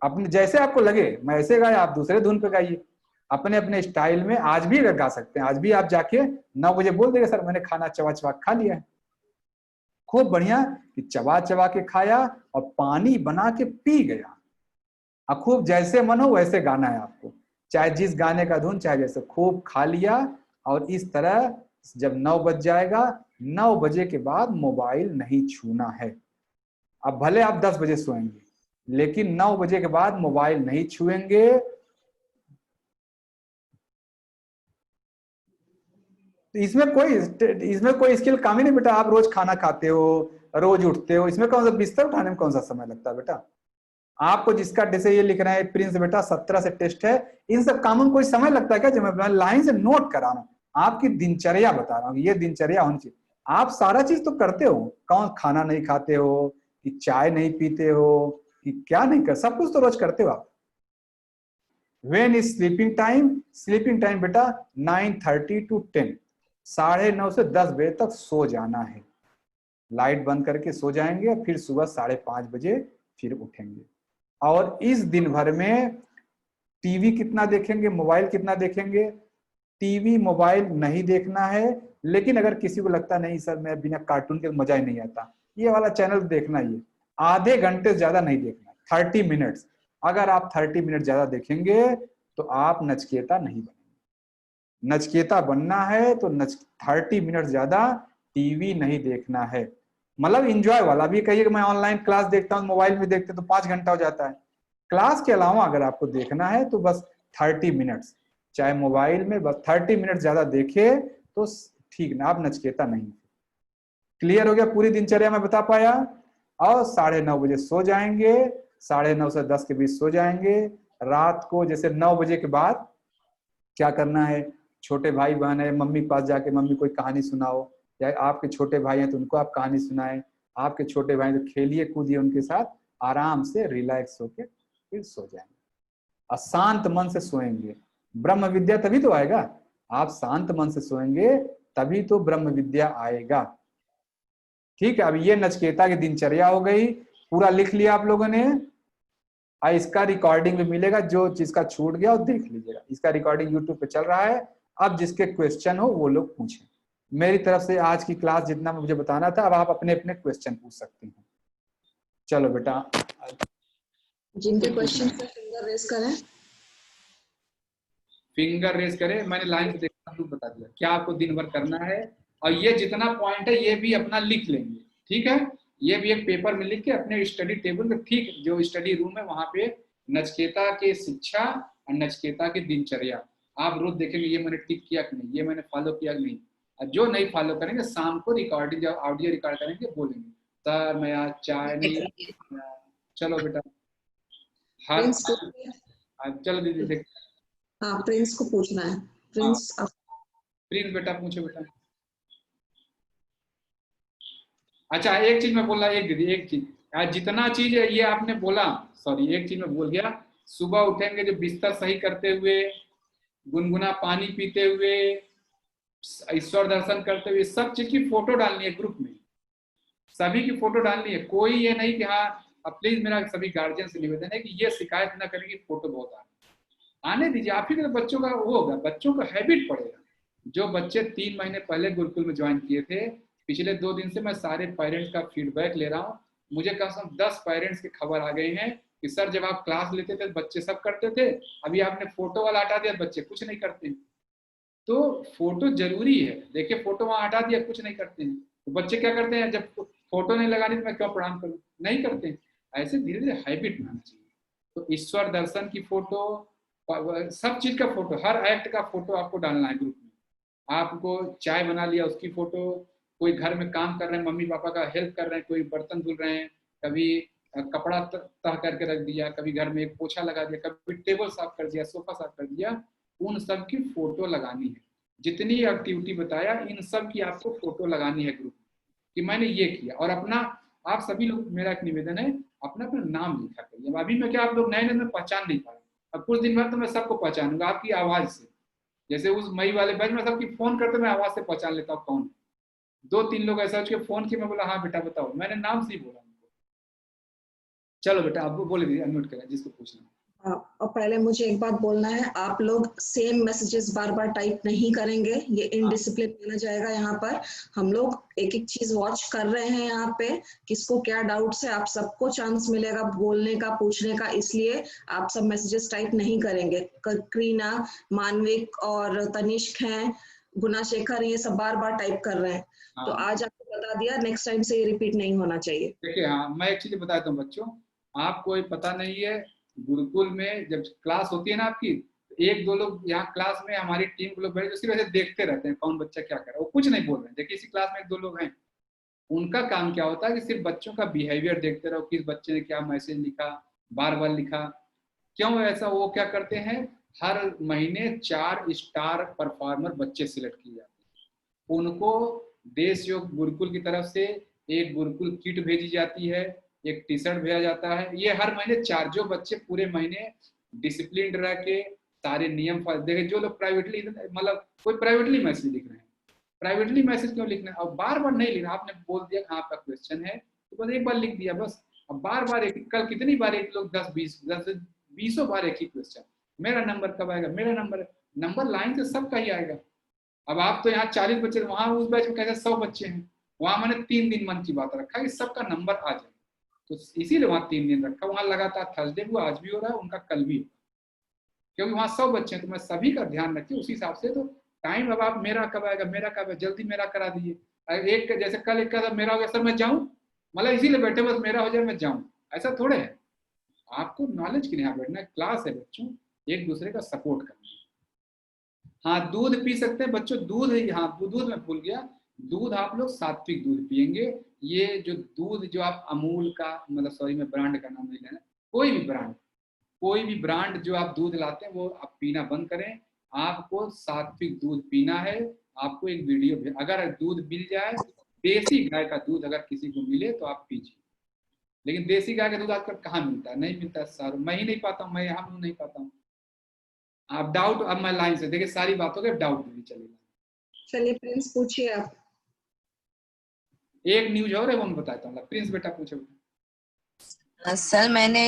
अपने जैसे आपको लगे, मैं ऐसे गाया, आप दूसरे धुन पे गाइए अपने अपने स्टाइल में। आज भी गा सकते हैं, आज भी आप जाके 9 बजे बोल देंगे सर मैंने खाना चबा चबा खा लिया है। खूब बढ़िया कि चबा चबा के खाया और पानी बना के पी गया। खूब जैसे मन हो वैसे गाना है आपको, चाहे जिस गाने का धुन, चाहे जैसे। खूब खा लिया और इस तरह जब 9 बज जाएगा, 9 बजे के बाद मोबाइल नहीं छूना है। अब भले आप 10 बजे सोएंगे, लेकिन 9 बजे के बाद मोबाइल नहीं छुएंगे। तो इसमें कोई स्किल काम ही नहीं बेटा। आप रोज खाना खाते हो, रोज उठते हो, इसमें कौन सा बिस्तर उठाने में कौन सा समय लगता है बेटा। आपको जिसका जैसे ये लिख रहे हैं प्रिंस बेटा 17 से टेस्ट है, इन सब कामों में कोई समय लगता है क्या? जब मैं लाइन से नोट करा रहा हूँ, आपकी दिनचर्या बता रहा हूँ, ये दिनचर्या होनी चाहिए। आप सारा चीज तो करते हो, कौन खाना नहीं खाते हो कि चाय नहीं पीते हो कि क्या नहीं कर, सब कुछ तो रोज करते हो आप। When is sleeping time? Sleeping time बेटा 9:30 to 10, 9:30 से 10 बजे तक सो जाना है। लाइट बंद करके सो जाएंगे, फिर सुबह 5:30 बजे फिर उठेंगे। और इस दिन भर में टीवी कितना देखेंगे, मोबाइल कितना देखेंगे? टीवी मोबाइल नहीं देखना है, लेकिन अगर किसी को लगता नहीं सर मैं बिना कार्टून के मजा ही नहीं आता, ये वाला चैनल देखना ही है। आधे घंटे से ज्यादा नहीं देखना, 30 मिनट्स। अगर आप 30 मिनट ज्यादा देखेंगे तो आप नचकेता नहीं बनेंगे। नचकेता बनना है तो 30 मिनट ज्यादा टीवी नहीं देखना है। मतलब इंजॉय वाला भी कहिए कि मैं ऑनलाइन क्लास देखता हूँ, मोबाइल में देखते तो 5 घंटा हो जाता है। क्लास के अलावा अगर आपको देखना है तो बस 30 मिनट्स, चाहे मोबाइल में बस 30 मिनट ज्यादा देखे तो ठीक ना, आप नचकेता नहीं। क्लियर हो गया? पूरी दिनचर्या में बता पाया। और 9:30 बजे सो जाएंगे, 9:30 से 10 के बीच सो जाएंगे। रात को जैसे 9 बजे के बाद क्या करना है? छोटे भाई बहन है, मम्मी के पास जाके मम्मी कोई कहानी सुनाओ, या आपके छोटे भाई हैं तो उनको आप कहानी सुनाएं। आपके छोटे भाई तो खेलिए कूदिए उनके साथ, आराम से रिलैक्स होके फिर सो जाएंगे। अशांत मन से सोएंगे, ब्रह्म विद्या तभी तो आएगा। आप शांत मन से सोएंगे तभी तो ब्रह्म विद्या आएगा। ठीक है, अब ये नचकेता की दिनचर्या हो गई, पूरा लिख लिया आप लोगों ने। इसका रिकॉर्डिंग भी मिलेगा, जो जिसका छूट गया वो देख लीजिएगा। इसका रिकॉर्डिंग यूट्यूब पे चल रहा है। अब जिसके क्वेश्चन हो वो लोग पूछें। मेरी तरफ से आज की क्लास जितना मुझे बताना था, अब आप अपने अपने क्वेश्चन पूछ सकते हैं। चलो बेटा, जिनके क्वेश्चन से फिंगर रेज करें, फिंगर रेज करें। मैंने लाइन पे देखा, बता दिया क्या आपको दिन भर करना है। और ये जितना पॉइंट है ये भी अपना लिख लेंगे, ठीक है। ये भी एक पेपर में लिख के अपने स्टडी टेबल में, ठीक जो स्टडी रूम है वहां पे नचकेता के शिक्षा और नचकेता की दिनचर्या आप रोज देखेंगे, ये मैंने टिक किया कि नहीं, ये मैंने फॉलो किया कि नहीं। और जो नहीं फॉलो करेंगे शाम को रिकॉर्डिंग, जब ऑडियो रिकॉर्ड करेंगे बोलेंगे सर मैं आज चाय नहीं। चलो बेटा, हाँ चलो दीदी देख। हाँ प्रिंस को पूछना है। प्रिंस प्रिंस बेटा पूछो बेटा। अच्छा एक चीज मैं बोला, एक दीदी एक चीज, जितना चीज है ये आपने बोला, सॉरी एक चीज मैं बोल गया। सुबह उठेंगे जो बिस्तर सही करते हुए, गुनगुना पानी पीते हुए, ईश्वर दर्शन करते हुए, सब चीज की फोटो डालनी है ग्रुप में, सभी की फोटो डालनी है। कोई ये नहीं कि हाँ, अब प्लीज मेरा सभी गार्जियन से निवेदन है कि ये शिकायत ना करें कि फोटो बहुत आने दीजिए। आप ही के बच्चों का वो होगा, बच्चों का हैबिट पड़ेगा। जो बच्चे 3 महीने पहले गुरुकुल में ज्वाइन किए थे, पिछले 2 दिन से मैं सारे पेरेंट्स का फीडबैक ले रहा हूँ। मुझे कम से कम 10 पेरेंट्स की खबर आ गई है कि सर जब आप क्लास लेते थे बच्चे सब करते थे, अभी आपने फोटो वाला हटा दिया, बच्चे कुछ नहीं करते। तो फोटो जरूरी है। देखिए फोटो वहां हटा दिया, कुछ नहीं करते हैं, तो बच्चे क्या करते हैं, जब फोटो नहीं लगानी तो मैं क्यों प्रणाम करूं, नहीं करते। ऐसे धीरे धीरे हैबिट बनाना चाहिए। तो ईश्वर दर्शन की फोटो, सब चीज का फोटो, हर एक्ट का फोटो आपको डालना है ग्रुप में। आपको चाय बना लिया उसकी फोटो, कोई घर में काम कर रहे हैं, मम्मी पापा का हेल्प कर रहे हैं, कोई बर्तन धुल रहे हैं, कभी कपड़ा तह करके रख दिया, कभी घर में एक पोछा लगा दिया, कभी टेबल साफ कर दिया, सोफा साफ कर दिया, उन सब की फोटो लगानी है। जितनी एक्टिविटी बताया इन सब की आपको फोटो लगानी है ग्रुप कि मैंने ये किया। और अपना आप सभी लोग, मेरा एक निवेदन है, अपना अपना नाम लिखा करिए। अभी मैं क्या, आप लोग नए नए में पहचान नहीं पा रहे, अब कुछ दिन बाद तो मैं सबको पहचानूंगा आपकी आवाज से। जैसे उस मई वाले बैच में सबकी फोन करते मैं आवाज से पहचान लेता हूँ कौन। 2-3 लोग ऐसा उसके फोन किए, मैं बोला हाँ बेटा बताओ, मैंने नाम से ही बोला उनको। चलो बेटा आप बोले दीजिए, अनम्यूट करें जिसको पूछना। और पहले मुझे एक बात बोलना है, आप लोग सेम मैसेजेस बार बार टाइप नहीं करेंगे, ये इनडिसिप्लिन माना जाएगा। यहाँ पर हम लोग एक एक चीज वॉच कर रहे हैं, यहाँ पे किसको क्या डाउट्स है, आप सबको चांस मिलेगा बोलने का, पूछने का, इसलिए आप सब मैसेजेस टाइप नहीं करेंगे। करीना, मानविक और तनिष्क हैं, गुनाशेखर, ये सब बार बार टाइप कर रहे हैं। तो आज आपको बता दिया, नेक्स्ट टाइम से ये रिपीट नहीं होना चाहिए। देखिए हाँ, मैं एक चीज बताता हूँ बच्चों, आपको ये पता नहीं है, गुरुकुल में जब क्लास होती है ना आपकी, एक दो लोग यहाँ क्लास में हमारी टीम के लोग बैठे सिर्फ ऐसे देखते रहते हैं कौन बच्चा क्या कर रहा है, वो कुछ नहीं बोल रहे हैं। देखिए इसी क्लास में 1-2 लोग हैं, उनका काम क्या होता है कि सिर्फ बच्चों का बिहेवियर देखते रहो, किस बच्चे ने क्या मैसेज लिखा, बार बार लिखा, क्यों ऐसा। वो क्या करते हैं, हर महीने 4 स्टार परफॉर्मर बच्चे सिलेक्ट किए जाते हैं, उनको देश योग गुरुकुल की तरफ से एक गुरुकुल किट भेजी जाती है, एक टी शर्ट भेजा जाता है। ये हर महीने 4 जो बच्चे पूरे महीने डिसिप्लिन रह के सारे नियम देखे, जो लोग प्राइवेटली, मतलब कोई प्राइवेटली मैसेज लिख रहे हैं, प्राइवेटली मैसेज क्यों लिखना है, और बार बार नहीं लिखना। आपने बोल दिया कि आपका क्वेश्चन है तो बस एक बार लिख दिया बस। अब बार बार एक, कल कितनी बार एक लोग 10-20 बार एक ही क्वेश्चन, मेरा नंबर कब आएगा, मेरा नंबर लाइन से सबका ही आएगा। अब आप तो यहाँ 40 बच्चे, वहां उस बैच में कैसे 100 बच्चे हैं, वहां मैंने 3 दिन मन की बात रखा कि सबका नंबर आ जाए, तो इसीलिए वहां 3 दिन रखा। वहां लगातार थर्सडे भी आज भी हो रहा है, उनका कल भी होगा, क्योंकि वहां 100 बच्चे हैं, तो मैं सभी का ध्यान रखिए उसी हिसाब से। तो टाइम, अब आप मेरा कब आएगा, मेरा कब है, जल्दी मेरा करा दीजिए। एक जैसे कल एक का मेरा हो गया, सर मैं जाऊं, मतलब इसीलिए बैठे बस मेरा हो जाए मैं जाऊं, ऐसा थोड़े है। आपको नॉलेज के लिए यहाँ बैठना है, क्लास है बच्चों, एक दूसरे का सपोर्ट करना है। हाँ दूध पी सकते हैं बच्चों, दूध है, हाँ दूध में भूल गया, दूध आप लोग सात्विक दूध पियेंगे। ये जो दूध जो आप अमूल का, मतलब सॉरी मैं ब्रांड का नाम नहीं लेना, कोई भी ब्रांड जो आप दूध लाते हैं वो आप पीना बंद करें। आपको सात्विक दूध पीना है। आपको एक वीडियो, अगर दूध मिल जाए, देसी गाय का दूध अगर किसी को मिले तो आप पीजिए, लेकिन देसी गाय का दूध आजकल कहाँ मिलता है, नहीं मिलता है सर, मैं ही नहीं पाता हूँ, मैं यहाँ नहीं पाता हूँ। आप डाउट, अब मैं लाइन से देखिए सारी बातों के डाउट नहीं चलेगा। चलिए प्रिंस पूछिए आप। एक न्यूज और है वो मैं बताता हूँ, प्रिंस बेटा पूछो। सर मैंने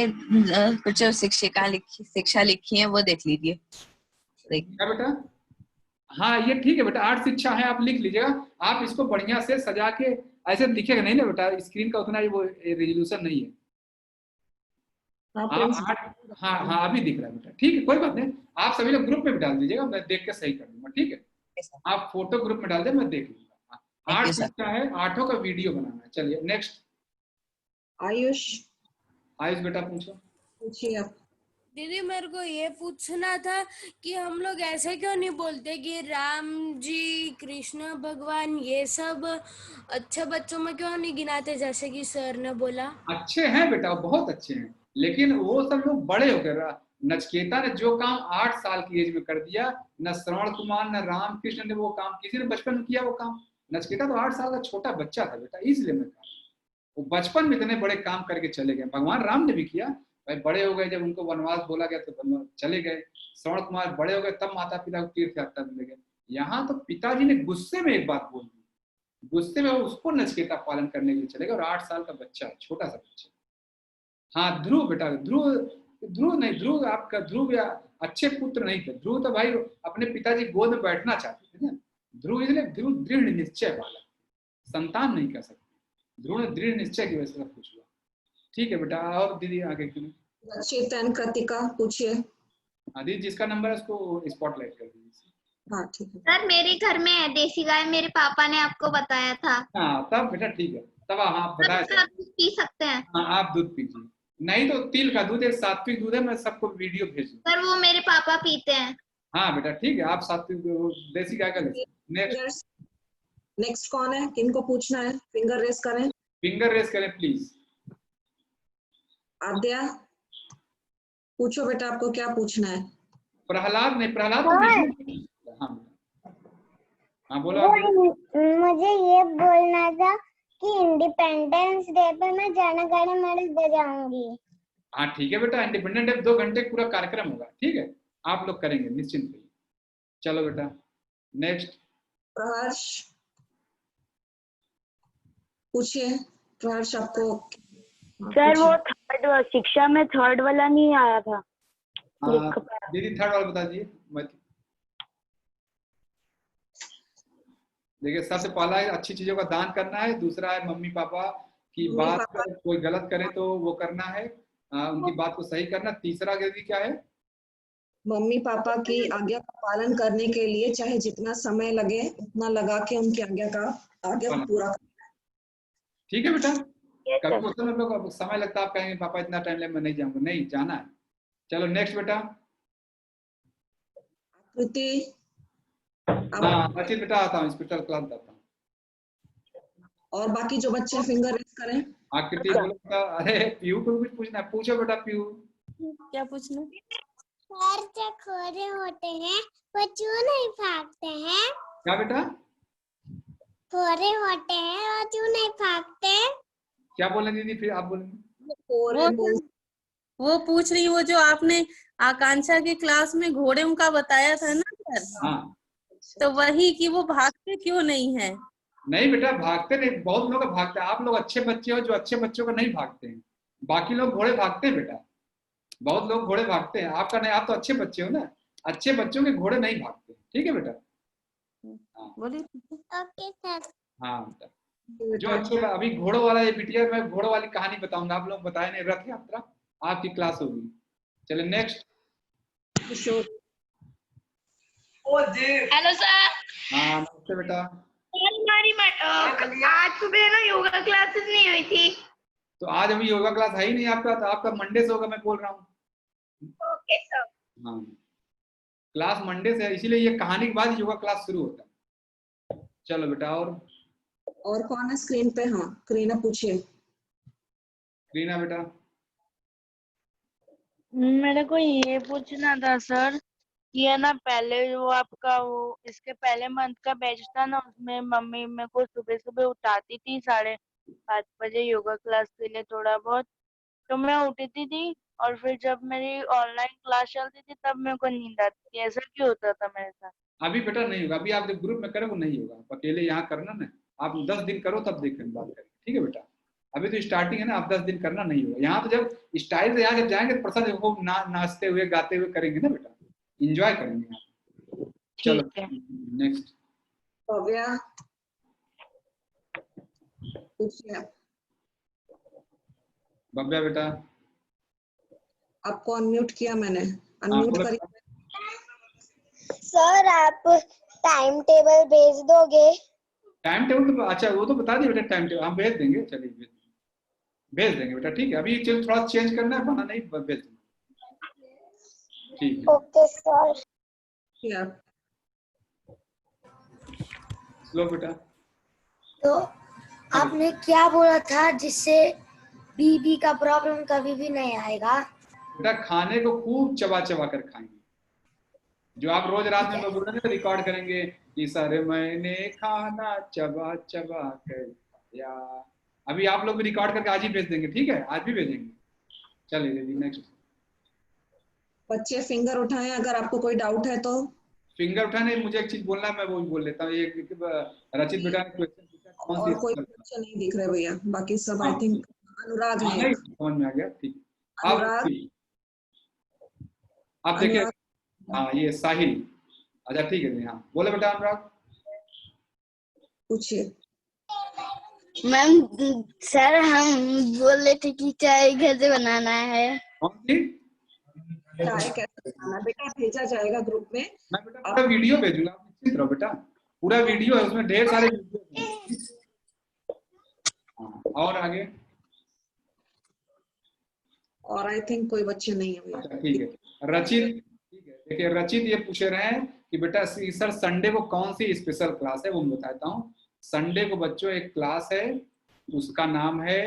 कुछ जो शिक्षा लिखी है वो देख लीजिए। क्या बेटा? हाँ ये ठीक है बेटा, 8 शिक्षा है, आप लिख लीजिएगा। आप इसको बढ़िया से सजा के ऐसे दिखेगा नहीं ना बेटा, स्क्रीन का उतना ही वो रेजोल्यूशन नहीं है। हाँ अभी दिख रहा है बेटा, ठीक है कोई बात नहीं। आप सभी लोग ग्रुप में भी डाल दीजिएगा, मैं देख के सही कर दूंगा, ठीक है। आप फोटो ग्रुप में डाल दे, मैं देख लूंगा। 8 शिक्षा है, 8 का वीडियो बनाना है। चलिए नेक्स्ट आयुष बेटा पूछिए आप। दीदी मेरे को ये पूछना था कि हम लोग ऐसे क्यों नहीं बोलते कि राम जी, कृष्ण भगवान, ये सब अच्छे बच्चों में क्यों नहीं गिनाते, जैसे कि सर ने बोला। अच्छे हैं बेटा, बहुत अच्छे हैं, लेकिन वो सब लोग बड़े हो गए। नचिकेता ने जो काम 8 साल की एज में कर दिया, न श्रवण कुमार न राम कृष्ण ने वो काम किसी ने बचपन में किया वो काम। नचिकेता तो 8 साल का छोटा बच्चा था बेटा, इसलिए मैं कहा वो बचपन में इतने बड़े काम करके चले गए। भगवान राम ने भी किया भाई, बड़े हो गए जब उनको वनवास बोला गया तो वनवास चले गए। श्रवण कुमार बड़े हो गए तब माता पिता को तीर्थ यात्रा मिले गए। यहाँ तो पिताजी ने गुस्से में एक बात बोल दी, गुस्से में उसको नचिकेता पालन करने के लिए चले गए, और 8 साल का बच्चा, छोटा सा बच्चा। हाँ ध्रुव बेटा, ध्रुव आपका ध्रुव या अच्छे पुत्र नहीं थे। ध्रुव तो भाई अपने पिताजी गोद में बैठना चाहते थे ना। ध्रुव इसलिए ध्रुव दृढ़ निश्चय वाला, संतान नहीं कर सकते। ध्रुव ने दृढ़ निश्चय की वजह से सब कुछ हुआ। ठीक है बेटा, और दीदी आगे क्यों? चेतन कृतिका पूछिए। हाँ दीदी जिसका नंबर है उसको स्पॉटलाइट कर दीजिए। हाँ ठीक है सर मेरे घर में है देसी गाय, मेरे पापा ने आपको बताया था। हाँ तब बेटा ठीक है, तब आप बताया पी सकते हैं। हाँ आप दूध पीजिए, नहीं तो तिल का दूध, एक सात्विक दूध है, मैं सबको वीडियो भेज दूँ। सर वो मेरे पापा पीते हैं। हाँ बेटा ठीक है, आप साथ देसी गाय का ले। नेक्स्ट नेक्स्ट कौन है, किनको पूछना है? फिंगर रेस करें। फिंगर रेस करें प्लीज। आद्या पूछो बेटा, आपको क्या पूछना है? प्रहलाद नहीं, प्रहलाद तो नहीं। हाँ हाँ बोलो। मुझे ये बोलना था कि इंडिपेंडेंस डे पे मैं जन गण मन बजाऊंगी। हाँ ठीक है बेटा, इंडिपेंडेंट डे 2 घंटे पूरा कार्यक्रम होगा, ठीक है, आप लोग करेंगे निश्चिंत रहिए। चलो बेटा नेक्स्ट। प्रहर्ष पूछिए। प्रहर्ष आपको सर वो थर्ड शिक्षा में थर्ड वाला नहीं आया था। दीदी थर्ड वाला बता दिए। देखिए सबसे पहला है अच्छी चीजों का दान करना है, दूसरा है मम्मी पापा की बात कोई गलत करे तो वो करना है, उनकी बात को सही करना। तीसरा दीदी क्या है? मम्मी पापा की आज्ञा का पालन करने के लिए चाहे जितना समय लगे उतना लगा के उनकी आज्ञा पूरा करना। ठीक है बेटा, कभी क्वेश्चन में लोग समय लगता है आप कहेंगे पापा इतना टाइम लगे मैं नहीं जाऊंगा, नहीं जाना है। चलो नेक्स्ट बेटा। आकृति हाँ रचित बेटा आता हूँ, स्पेशल क्लास आता हूँ। और बाकी जो बच्चे फिंगर रेस करें। आकृति बोलो बेटा। अरे पीयू को भी कुछ पूछना है, पूछो बेटा पीयू। क्या पूछना? सर जो खोरे होते हैं वो क्यों नहीं भागते हैं? क्या बेटा? खोरे होते हैं वो क्यों नहीं भागते? क्या बोले दीदी, फिर आप बोलेंगे। वो पूछ रही, वो जो आपने आकांक्षा के क्लास में घोड़े का बताया था ना सर, हाँ तो वही कि वो भागते क्यों नहीं है? नहीं बेटा भागते नहीं, बहुत लोग भागते हैं। आप लोग अच्छे बच्चे हो जो अच्छे बच्चों को नहीं भागते हैं, बाकी लोग घोड़े भागते हैं बेटा, बहुत लोग घोड़े भागते हैं। आपका नहीं, आप तो अच्छे बच्चे हो ना, अच्छे बच्चों के घोड़े नहीं भागते। ठीक है बेटा। बोलिए। Okay sir. हाँ बेटा, जो अच्छे अभी घोड़ों वाला ये बिटिया, मैं घोड़ों वाली कहानी बताऊंगा, आप लोग बताए नहीं, रथ यात्रा आपकी क्लास होगी। चलिए नेक्स्ट। Hello sir. हाँ नमस्ते बेटा। हमारी आज सुबह ना योगा क्लासेस नहीं हुई थी। तो आज अभी योगा क्लास है ही नहीं आपका, तो आपका मंडे से होगा, मैं बोल रहा हूँ। Okay sir. हाँ क्लास मंडे से है, इसीलिए ये कहानी के बाद योगा क्लास शुरू होता है। चलो बेटा। और कौन है स्क्रीन पे? हाँ करीना पूछिए। रीना बेटा। मेरे को ये पूछना था सर, ये ना पहले वो आपका वो इसके पहले मंथ का बैच था ना, उसमें मम्मी मेरे को सुबह सुबह उठाती थी 5:30 बजे योगा क्लास के लिए थोड़ा बहुत, तो मैं उठती थी और फिर जब मेरी ऑनलाइन क्लास चलती थी तब मेरे को नींद आती थी। ऐसा क्यों होता था मेरे साथ? अभी बेटा नहीं होगा, अभी आप जब ग्रुप में करोगे नहीं होगा, आप अकेले यहाँ करना ना, आप 10 दिन करो तब देखेंगे बात करेंगे। ठीक है बेटा, अभी तो स्टार्टिंग है ना, आप 10 दिन करना नहीं होगा। यहाँ तो जब स्टाइल से यहाँ जब जाएंगे तो प्रसाद खूब नाचते हुए गाते हुए करेंगे ना बेटा, इंजॉय करेंगे यहाँ। चलो नेक्स्ट। भव्या पूछिए। भव्या बेटा। आपको अनम्यूट किया मैंने, अनम्यूट करिए। सर आप टाइम टेबल भेज दोगे? टाइम टेबल तो अच्छा वो तो बता दिए बेटा, टाइम टेबल हम भेज देंगे। चलिए भेज देंगे बेटा, ठीक है। अभी थोड़ा चेंज करना है, बना नहीं भेज देंगे, ठीक है। Okay sir. लो बेटा। तो आपने क्या बोला था जिससे बीबी का प्रॉब्लम कभी भी नहीं आएगा? बेटा खाने को खूब चबा चबा कर खाएंगे, जो आप रोज रात में बोल रहे हैं रिकॉर्ड करेंगे कि सर मैंने खाना चबा चबा कर खाया। अभी आप लोग भी रिकॉर्ड करके आज ही भेज देंगे, ठीक है, आज भी भेजेंगे। चलिए जी नेक्स्ट। बच्चे फिंगर उठाएं अगर आपको कोई डाउट है तो। फिंगर उठाने मुझे एक चीज बोलना है, मैं वो भी बोल लेता हूँ। ये रचित बेटा ने क्वेश्चन पूछा कौन सी और कोई बच्चे नहीं दिख रहे भैया, बाकी सब आई थिंक अनुराग है। नहीं समझ में आ गया, ठीक। आप देखिए। हाँ ये साहिल। अच्छा ठीक है जी, हाँ बोले बेटा अनुराग। पूछिए। मैम सर हम बोल रहे थे कि चाय कैसे बनाना है? कौन सी चाय कैसे बनाना बेटा भेजा जाएगा ग्रुप में। मैं बेटा पूरा वीडियो भेजूंगा, आप निश्चित रहो बेटा, पूरा वीडियो है, उसमें ढेर सारे वीडियो हैं। और आगे। और आई थिंक कोई बच्चे नहीं है भैया। अच्छा ठीक है। रचित, ठीक है देखिए रचित ये पूछ रहे हैं कि बेटा सर संडे को कौन सी स्पेशल क्लास है, वो मैं बताता हूँ। संडे को बच्चों एक क्लास है, उसका नाम है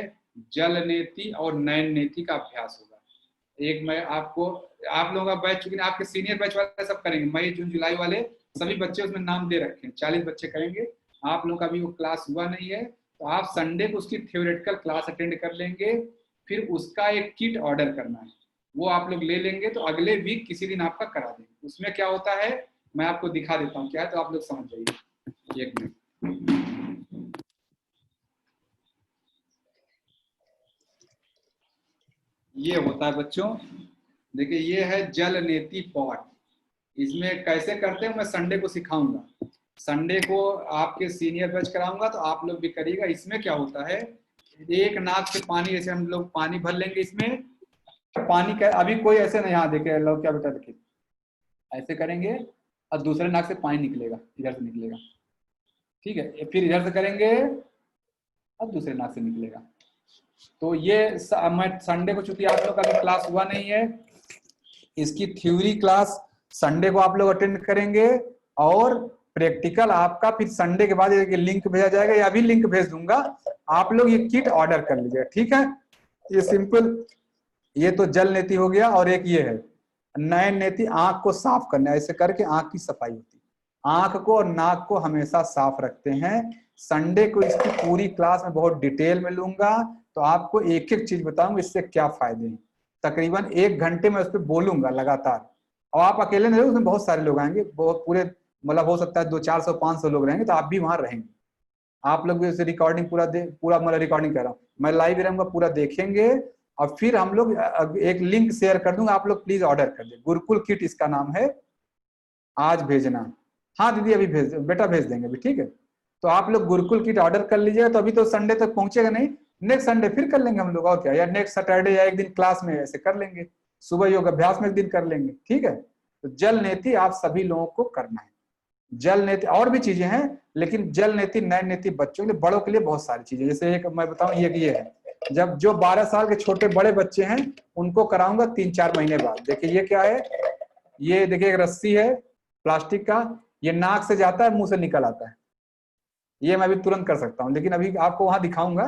जल नीति और नयन नीति का अभ्यास होगा। एक मैं आपको, आप लोगों का बैच, चूंकि आपके सीनियर बैच वाले सब करेंगे, मई जून जुलाई वाले सभी बच्चे उसमें नाम दे रखे हैं, 40 बच्चे करेंगे। आप लोगों का भी वो क्लास हुआ नहीं है, तो आप संडे को उसकी थ्योरेटिकल क्लास अटेंड कर लेंगे, फिर उसका एक किट ऑर्डर करना है, वो आप लोग ले लेंगे, तो अगले वीक किसी दिन आपका करा देंगे। उसमें क्या होता है मैं आपको दिखा देता हूँ क्या है, तो आप लोग समझ जाइए। एक मिनट, ये होता है बच्चों, देखिए ये है जल नीति पॉट। इसमें कैसे करते हैं मैं संडे को सिखाऊंगा, संडे को आपके सीनियर बैच कराऊंगा, तो आप लोग भी करिएगा। इसमें क्या होता है, एक नाक से पानी, जैसे हम लोग पानी भर लेंगे इसमें, पानी का अभी कोई ऐसे नहीं, यहाँ देखिए लोग क्या बेटा, देखिए ऐसे करेंगे और दूसरे नाक से पानी निकलेगा, इधर से निकलेगा, ठीक है, फिर इधर से करेंगे और दूसरे नाक से निकलेगा। तो ये मैं संडे को, चूंकि आप लोग का भी क्लास हुआ नहीं है, इसकी थ्योरी क्लास संडे को आप लोग अटेंड करेंगे, और प्रैक्टिकल आपका फिर संडे के बाद लिंक भेजा जाएगा, या भी लिंक भेज दूंगा, आप लोग ये किट ऑर्डर कर लीजिएगा, ठीक है। ये सिंपल, ये तो जल नीति हो गया, और एक ये है नयन नीति, आंख को साफ करना, ऐसे करके आंख की सफाई होती है। आंख को और नाक को हमेशा साफ रखते हैं। संडे को इसकी पूरी क्लास में बहुत डिटेल में लूंगा, तो आपको एक एक चीज बताऊंगा इससे क्या फायदे हैं। तकरीबन 1 घंटे में उस पर बोलूंगा लगातार, और आप अकेले नहीं, उसमें बहुत सारे लोग आएंगे, बहुत पूरे मतलब हो सकता है 200-400-500 लोग रहेंगे, तो आप भी वहां रहेंगे। आप लोग भी उसे रिकॉर्डिंग पूरा मतलब रिकॉर्डिंग कर रहा हूँ मैं, लाइव रहूंगा, पूरा देखेंगे, और फिर हम लोग एक लिंक शेयर कर दूंगा, आप लोग प्लीज ऑर्डर कर दे। गुरुकुल किट इसका नाम है, आज भेजना। हाँ दीदी अभी भेज, बेटा भेज देंगे अभी, ठीक है। तो आप लोग गुरुकुल किट ऑर्डर कर लीजिएगा, तो अभी तो संडे तक पहुंचेगा नहीं, नेक्स्ट संडे फिर कर लेंगे हम लोग, और क्या, या नेक्स्ट सैटरडे या एक दिन क्लास में ऐसे कर लेंगे, सुबह योग अभ्यास में एक दिन कर लेंगे, ठीक है। तो जल नीति आप सभी लोगों को करना है। जल नीति और भी चीजें हैं, लेकिन जल नीति नयन नीति बच्चों के लिए, बड़ों के लिए बहुत सारी चीजें, जैसे एक मैं बताऊं, ये है, जब जो 12 साल के छोटे बड़े बच्चे हैं उनको कराऊंगा 3-4 महीने बाद। देखिए ये क्या है, ये देखिए एक रस्सी है प्लास्टिक का, ये नाक से जाता है मुंह से निकल आता है, ये मैं भी तुरंत कर सकता हूँ, लेकिन अभी आपको वहां दिखाऊंगा,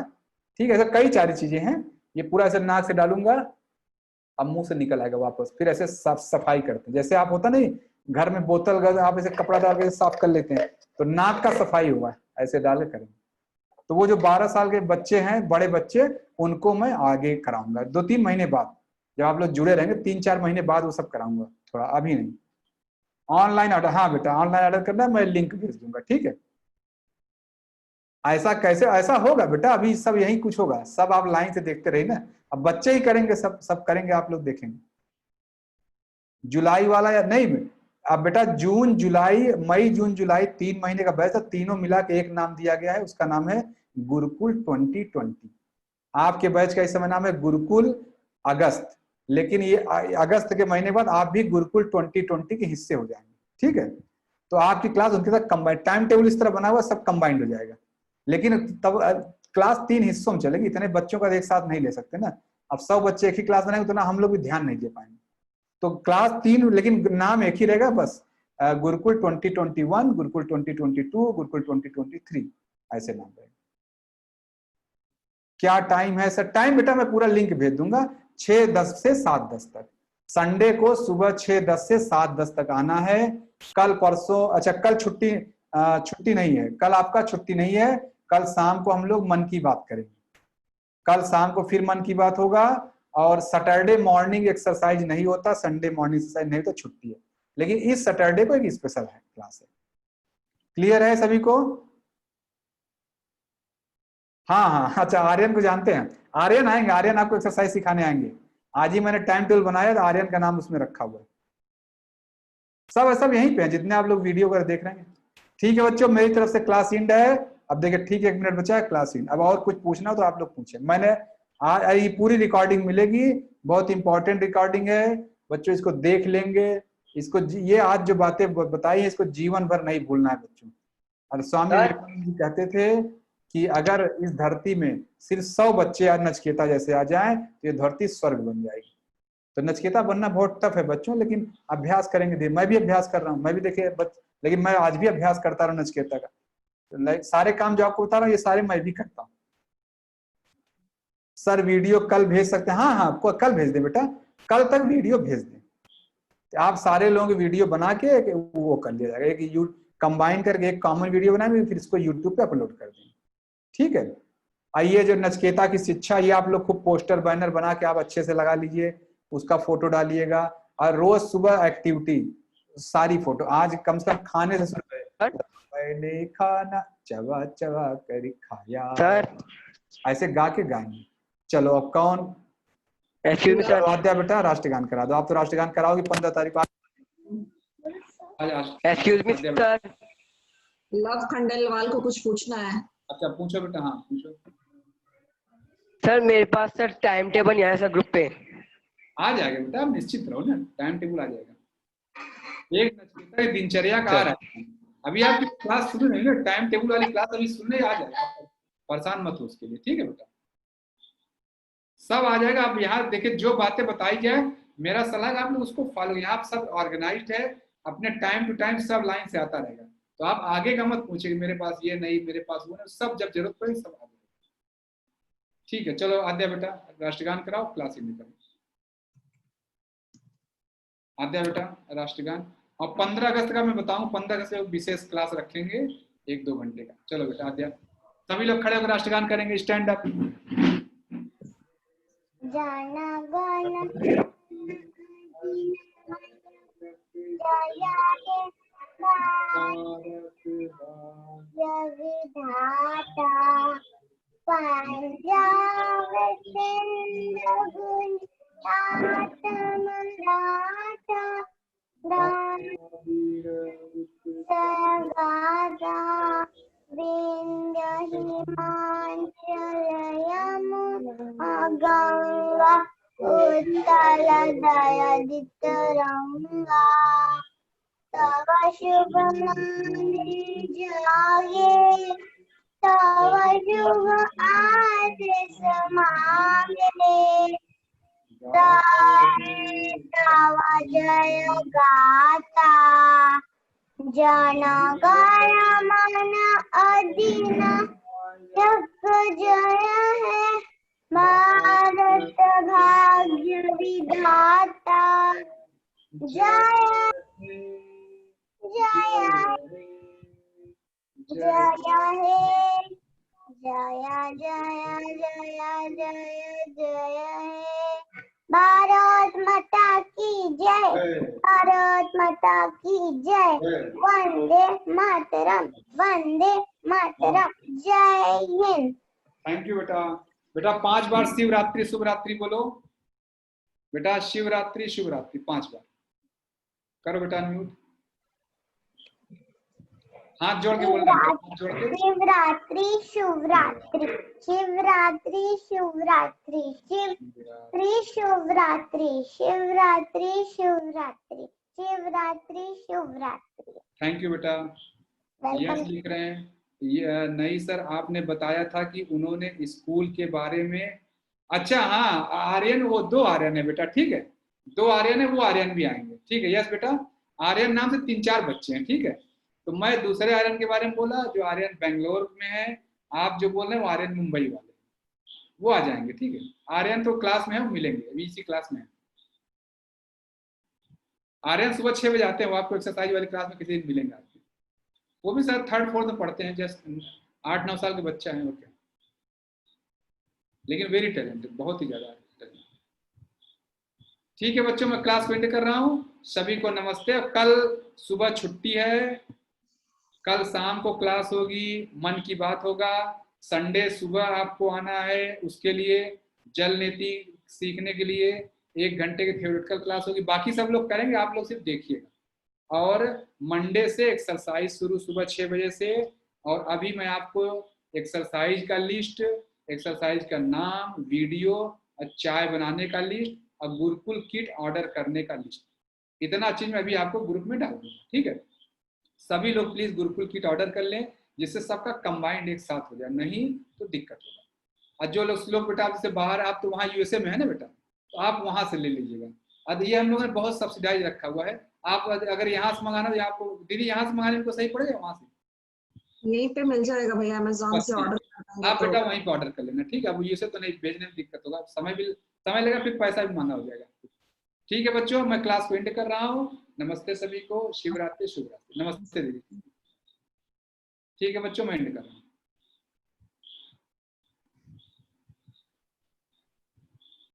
ठीक है। ऐसे कई सारी चीजें हैं, ये पूरा ऐसे नाक से डालूंगा, अब मुंह से निकल आएगा वापस, फिर ऐसे सफाई करते हैं, जैसे आप होता नहीं घर में बोतल आप ऐसे कपड़ा डाल के साफ कर लेते हैं, तो नाक का सफाई हुआ है, ऐसे डाल के करेंगे। तो वो जो 12 साल के बच्चे हैं, बड़े बच्चे, उनको मैं आगे कराऊंगा 2-3 महीने बाद, जब आप लोग जुड़े रहेंगे 3-4 महीने बाद वो सब कराऊंगा, थोड़ा अभी नहीं। ऑनलाइन ऑर्डर, हाँ बेटा ऑनलाइन ऑर्डर करना है, मैं लिंक भेज दूंगा, ठीक है। ऐसा कैसे, ऐसा होगा बेटा, अभी सब यही कुछ होगा, सब आप लाइन से देखते रहिए ना, अब बच्चे ही करेंगे, सब करेंगे, आप लोग देखेंगे। जुलाई वाला या नहीं, अब बेटा जून जुलाई, मई जून जुलाई 3 महीने का बैच है, तीनों मिला के एक नाम दिया गया है, उसका नाम है गुरुकुल 2020। आपके बैच का इस समय नाम है गुरुकुल अगस्त, लेकिन ये अगस्त के महीने बाद आप भी गुरुकुल 2020 के हिस्से हो जाएंगे, ठीक है। तो आपकी क्लास उनके साथ कंबाइंड, टाइम टेबल इस तरह बना हुआ, सब कंबाइंड हो जाएगा, लेकिन तब क्लास 3 हिस्सों में चलेगी, इतने बच्चों का एक साथ नहीं ले सकते ना, अब 100 बच्चे एक ही क्लास बनाएंगे, उतना हम लोग भी ध्यान नहीं दे पाएंगे। तो क्लास 3, लेकिन नाम एक ही रहेगा बस, गुरुकुल 2021, गुरुकुल 2022, गुरुकुल 2023, ऐसे नाम रहेगा। क्या टाइम है सर? टाइम बेटा मैं पूरा लिंक भेज दूंगा, 6:10 से 7:10 तक। संडे को सुबह 6:10 से 7:10 तक आना है। कल परसों, अच्छा कल छुट्टी नहीं है, कल आपका छुट्टी नहीं है, कल शाम को हम लोग मन की बात करेंगे, कल शाम को फिर मन की बात होगा, और सैटरडे मॉर्निंग एक्सरसाइज नहीं होता, संडे मॉर्निंग एक्सरसाइज नहीं होता, छुट्टी है, लेकिन इस सैटरडे को एक स्पेशल है क्लास है। क्लियर है सभी को? हाँ, अच्छा आर्यन को जानते हैं, आर्यन आएंगे, आर्यन आपको एक्सरसाइज सिखाने आएंगे, आज ही मैंने टाइम टेबल बनाया, तो आर्यन का नाम उसमें रखा हुआ है। सब यहीं पे है, जितने आप लोग वीडियो कर देख रहे हैं। ठीक है बच्चों, मेरी तरफ से क्लास इंड है। अब देखिए, ठीक है 1 मिनट बचा है, क्लास इंड। अब और कुछ पूछना हो तो आप लोग पूछे, मैंने ये पूरी रिकॉर्डिंग मिलेगी, बहुत इंपॉर्टेंट रिकॉर्डिंग है बच्चों, इसको देख लेंगे, इसको ये आज जो बातें बताई है, इसको जीवन भर नहीं भूलना है बच्चों। और स्वामी विवेकानंद जी कहते थे कि अगर इस धरती में सिर्फ 100 बच्चे आज नचिकेता जैसे आ जाएं, तो ये धरती स्वर्ग बन जाएगी। तो नचकेता बनना बहुत टफ है बच्चों, लेकिन अभ्यास करेंगे। मैं भी अभ्यास कर रहा हूँ, मैं भी देखिए लेकिन मैं आज भी अभ्यास करता रहा नचकेता का। तो सारे काम जो आपको बता रहा हूँ ये सारे मैं भी करता हूँ। सर वीडियो कल भेज सकते हैं? हाँ हाँ कल भेज दें बेटा, कल तक वीडियो भेज दें। तो आप सारे लोगों की वीडियो बना के वो कर लिया जाएगा, एक कंबाइन करके एक कॉमन वीडियो बनाएंगे, फिर इसको यूट्यूब पे अपलोड कर देंगे। ठीक है। आइए जो नचकेता की शिक्षा, ये आप लोग खूब पोस्टर बैनर बना के आप अच्छे से लगा लीजिए, उसका फोटो डालिएगा। और रोज सुबह एक्टिविटी सारी फोटो, आज कम से कम खाने से शुरू करें। पहले खाना चबा चबा कर खाया सर, ऐसे गा के गाएंगे। चलो अब कौन एक्सक्यूज मी सर, आद्या बेटा राष्ट्रगान करा दो। आप तो राष्ट्रगान कराओगे 15 तारीख को। Excuse me sir, love Khandelwal को कुछ पूछना है। अच्छा पूछो बेटा। हाँ पूछो। सर मेरे पास सर टाइम टेबल नहीं आया सर ग्रुप पे। आ जाएगा बेटा, आप निश्चित रहो ना, टाइम टेबल आ जाएगा। एक नचकेता की दिनचर्या का आ रहा है। अभी आपकी क्लास शुरू नहीं ना, टाइम टेबल वाली क्लास अभी सुनने आ जाएगा, परेशान मत हो उसके लिए। ठीक है बेटा, सब आ जाएगा। आप यहाँ देखिए जो बातें बताई जाए, मेरा सलाह है आप लोग उसको फॉलो। यहाँ सब ऑर्गेनाइज्ड है, अपने टाइम टू टाइम सब लाइन से आता रहेगा। तो आप आगे का मत पूछिए मेरे पास ये नहीं, मेरे पास वो नहीं, सब जब जरूरत पड़े सब आ जाएगा। ठीक है, चलो आद्या बेटा राष्ट्रगान कराओ, क्लास में करो। आद्या बेटा राष्ट्रगान। और 15 अगस्त का मैं बताऊं, 15 अगस्त से विशेष क्लास रखेंगे 1-2 घंटे का। चलो बेटा आद्या, सभी लोग खड़े होकर राष्ट्रगान करेंगे। Stand up. जाना गाना जगधाता पंजाब सिंध गुजरात मराठा सगादा विंध्य हिमाचल यमुना गंगा उत्कल दयदितरंगा तव शुभ माने जागे तव शुभ आदेश मांगे तव जय गाता जन गण मन अधीन जग जय है भारत भाग्य विधाता जय जय जय हे जय जय जय जय जय हे भारत माता की जय, भारत माता की जय। वंदे मातरम, वंदे मातरम, जय हिंद। थैंक यू बेटा। बेटा 5 बार शिवरात्रि शुभरात्रि बोलो बेटा। शिवरात्रि शुभरात्रि 5 बार करो बेटा। म्यूट, हाथ जोड़ के बोलना। शिवरात्रि शुभरात्रि, शिवरात्रि शुभरात्रि, शिवरात्रि शुभरात्रि, शिवरात्रि शुभरात्रि, शिवरात्रि शुभरात्रि। थैंक यू बेटा। यस लिख रहे हैं। ये नहीं सर, आपने बताया था कि उन्होंने स्कूल के बारे में। अच्छा हाँ, आर्यन, वो 2 आर्यन है बेटा। ठीक है, 2 आर्यन है, वो आर्यन भी आएंगे। ठीक है, यस बेटा। आर्यन नाम से 3-4 बच्चे हैं। ठीक है, तो मैं दूसरे आर्यन के बारे में बोला, जो आर्यन बेंगलोर में है। आप जो बोल रहे हैं वो आर्यन मुंबई वाले, वो आ जाएंगे। ठीक है, आर्यन तो क्लास में है, वो मिलेंगे, अभी इसी क्लास में है। आर्यन सुबह 6 बजे आते हैं, वो आपको एक्सरसाइज वाली क्लास में किसी दिन मिलेंगे आपके। वो भी सर 3rd 4th में पढ़ते हैं, जस्ट 8-9 साल के बच्चा है, ओके, लेकिन वेरी टैलेंटेड, बहुत ही ज्यादा टैलेंटेड। ठीक है बच्चों, मैं क्लास को एंड कर रहा हूँ। सभी को नमस्ते। कल सुबह छुट्टी है, कल शाम को क्लास होगी, मन की बात होगा। संडे सुबह आपको आना है, उसके लिए जल नीति सीखने के लिए 1 घंटे की थ्योरेटिकल क्लास होगी। बाकी सब लोग करेंगे, आप लोग सिर्फ देखिएगा। और मंडे से एक्सरसाइज शुरू सुबह 6 बजे से। और अभी मैं आपको एक्सरसाइज का लिस्ट, एक्सरसाइज का नाम, वीडियो और चाय बनाने का लिस्ट और गुरुकुल किट ऑर्डर करने का लिस्ट, इतना चीज मैं अभी आपको ग्रुप में डाल दूंगा। ठीक है, सभी लोग प्लीज गुरुकुल किट ऑर्डर कर लें, जिससे सबका कंबाइंड एक साथ हो जाए, नहीं तो दिक्कत होगा। और जो लोग बेटा जैसे बाहर, आप तो वहाँ यूएसए में है ना बेटा, तो आप वहां से ले लीजिएगा। अब ये हम लोगों ने बहुत सब्सिडाइज रखा हुआ है। आप अगर यहाँ से मंगाना तो आपको दीदी यहाँ से मंगाने में को सही पड़ेगा, वहां से यहीं पे मिल जाएगा भैया, अमेज़न से ऑर्डर कर देंगे आप तो। बेटा वहीं पे ऑर्डर कर लेना, ठीक है। अब ये से तो नहीं भेजने में दिक्कत होगा, समय लगेगा, फिर पैसा भी महंगा हो जाएगा। ठीक है बच्चों, मैं क्लास को एंड कर रहा हूँ। नमस्ते सभी को, शिवरात्रि शुभ रात्रि। नमस्ते दीदी। ठीक है बच्चों, मैं एंड कर रहा हूँ।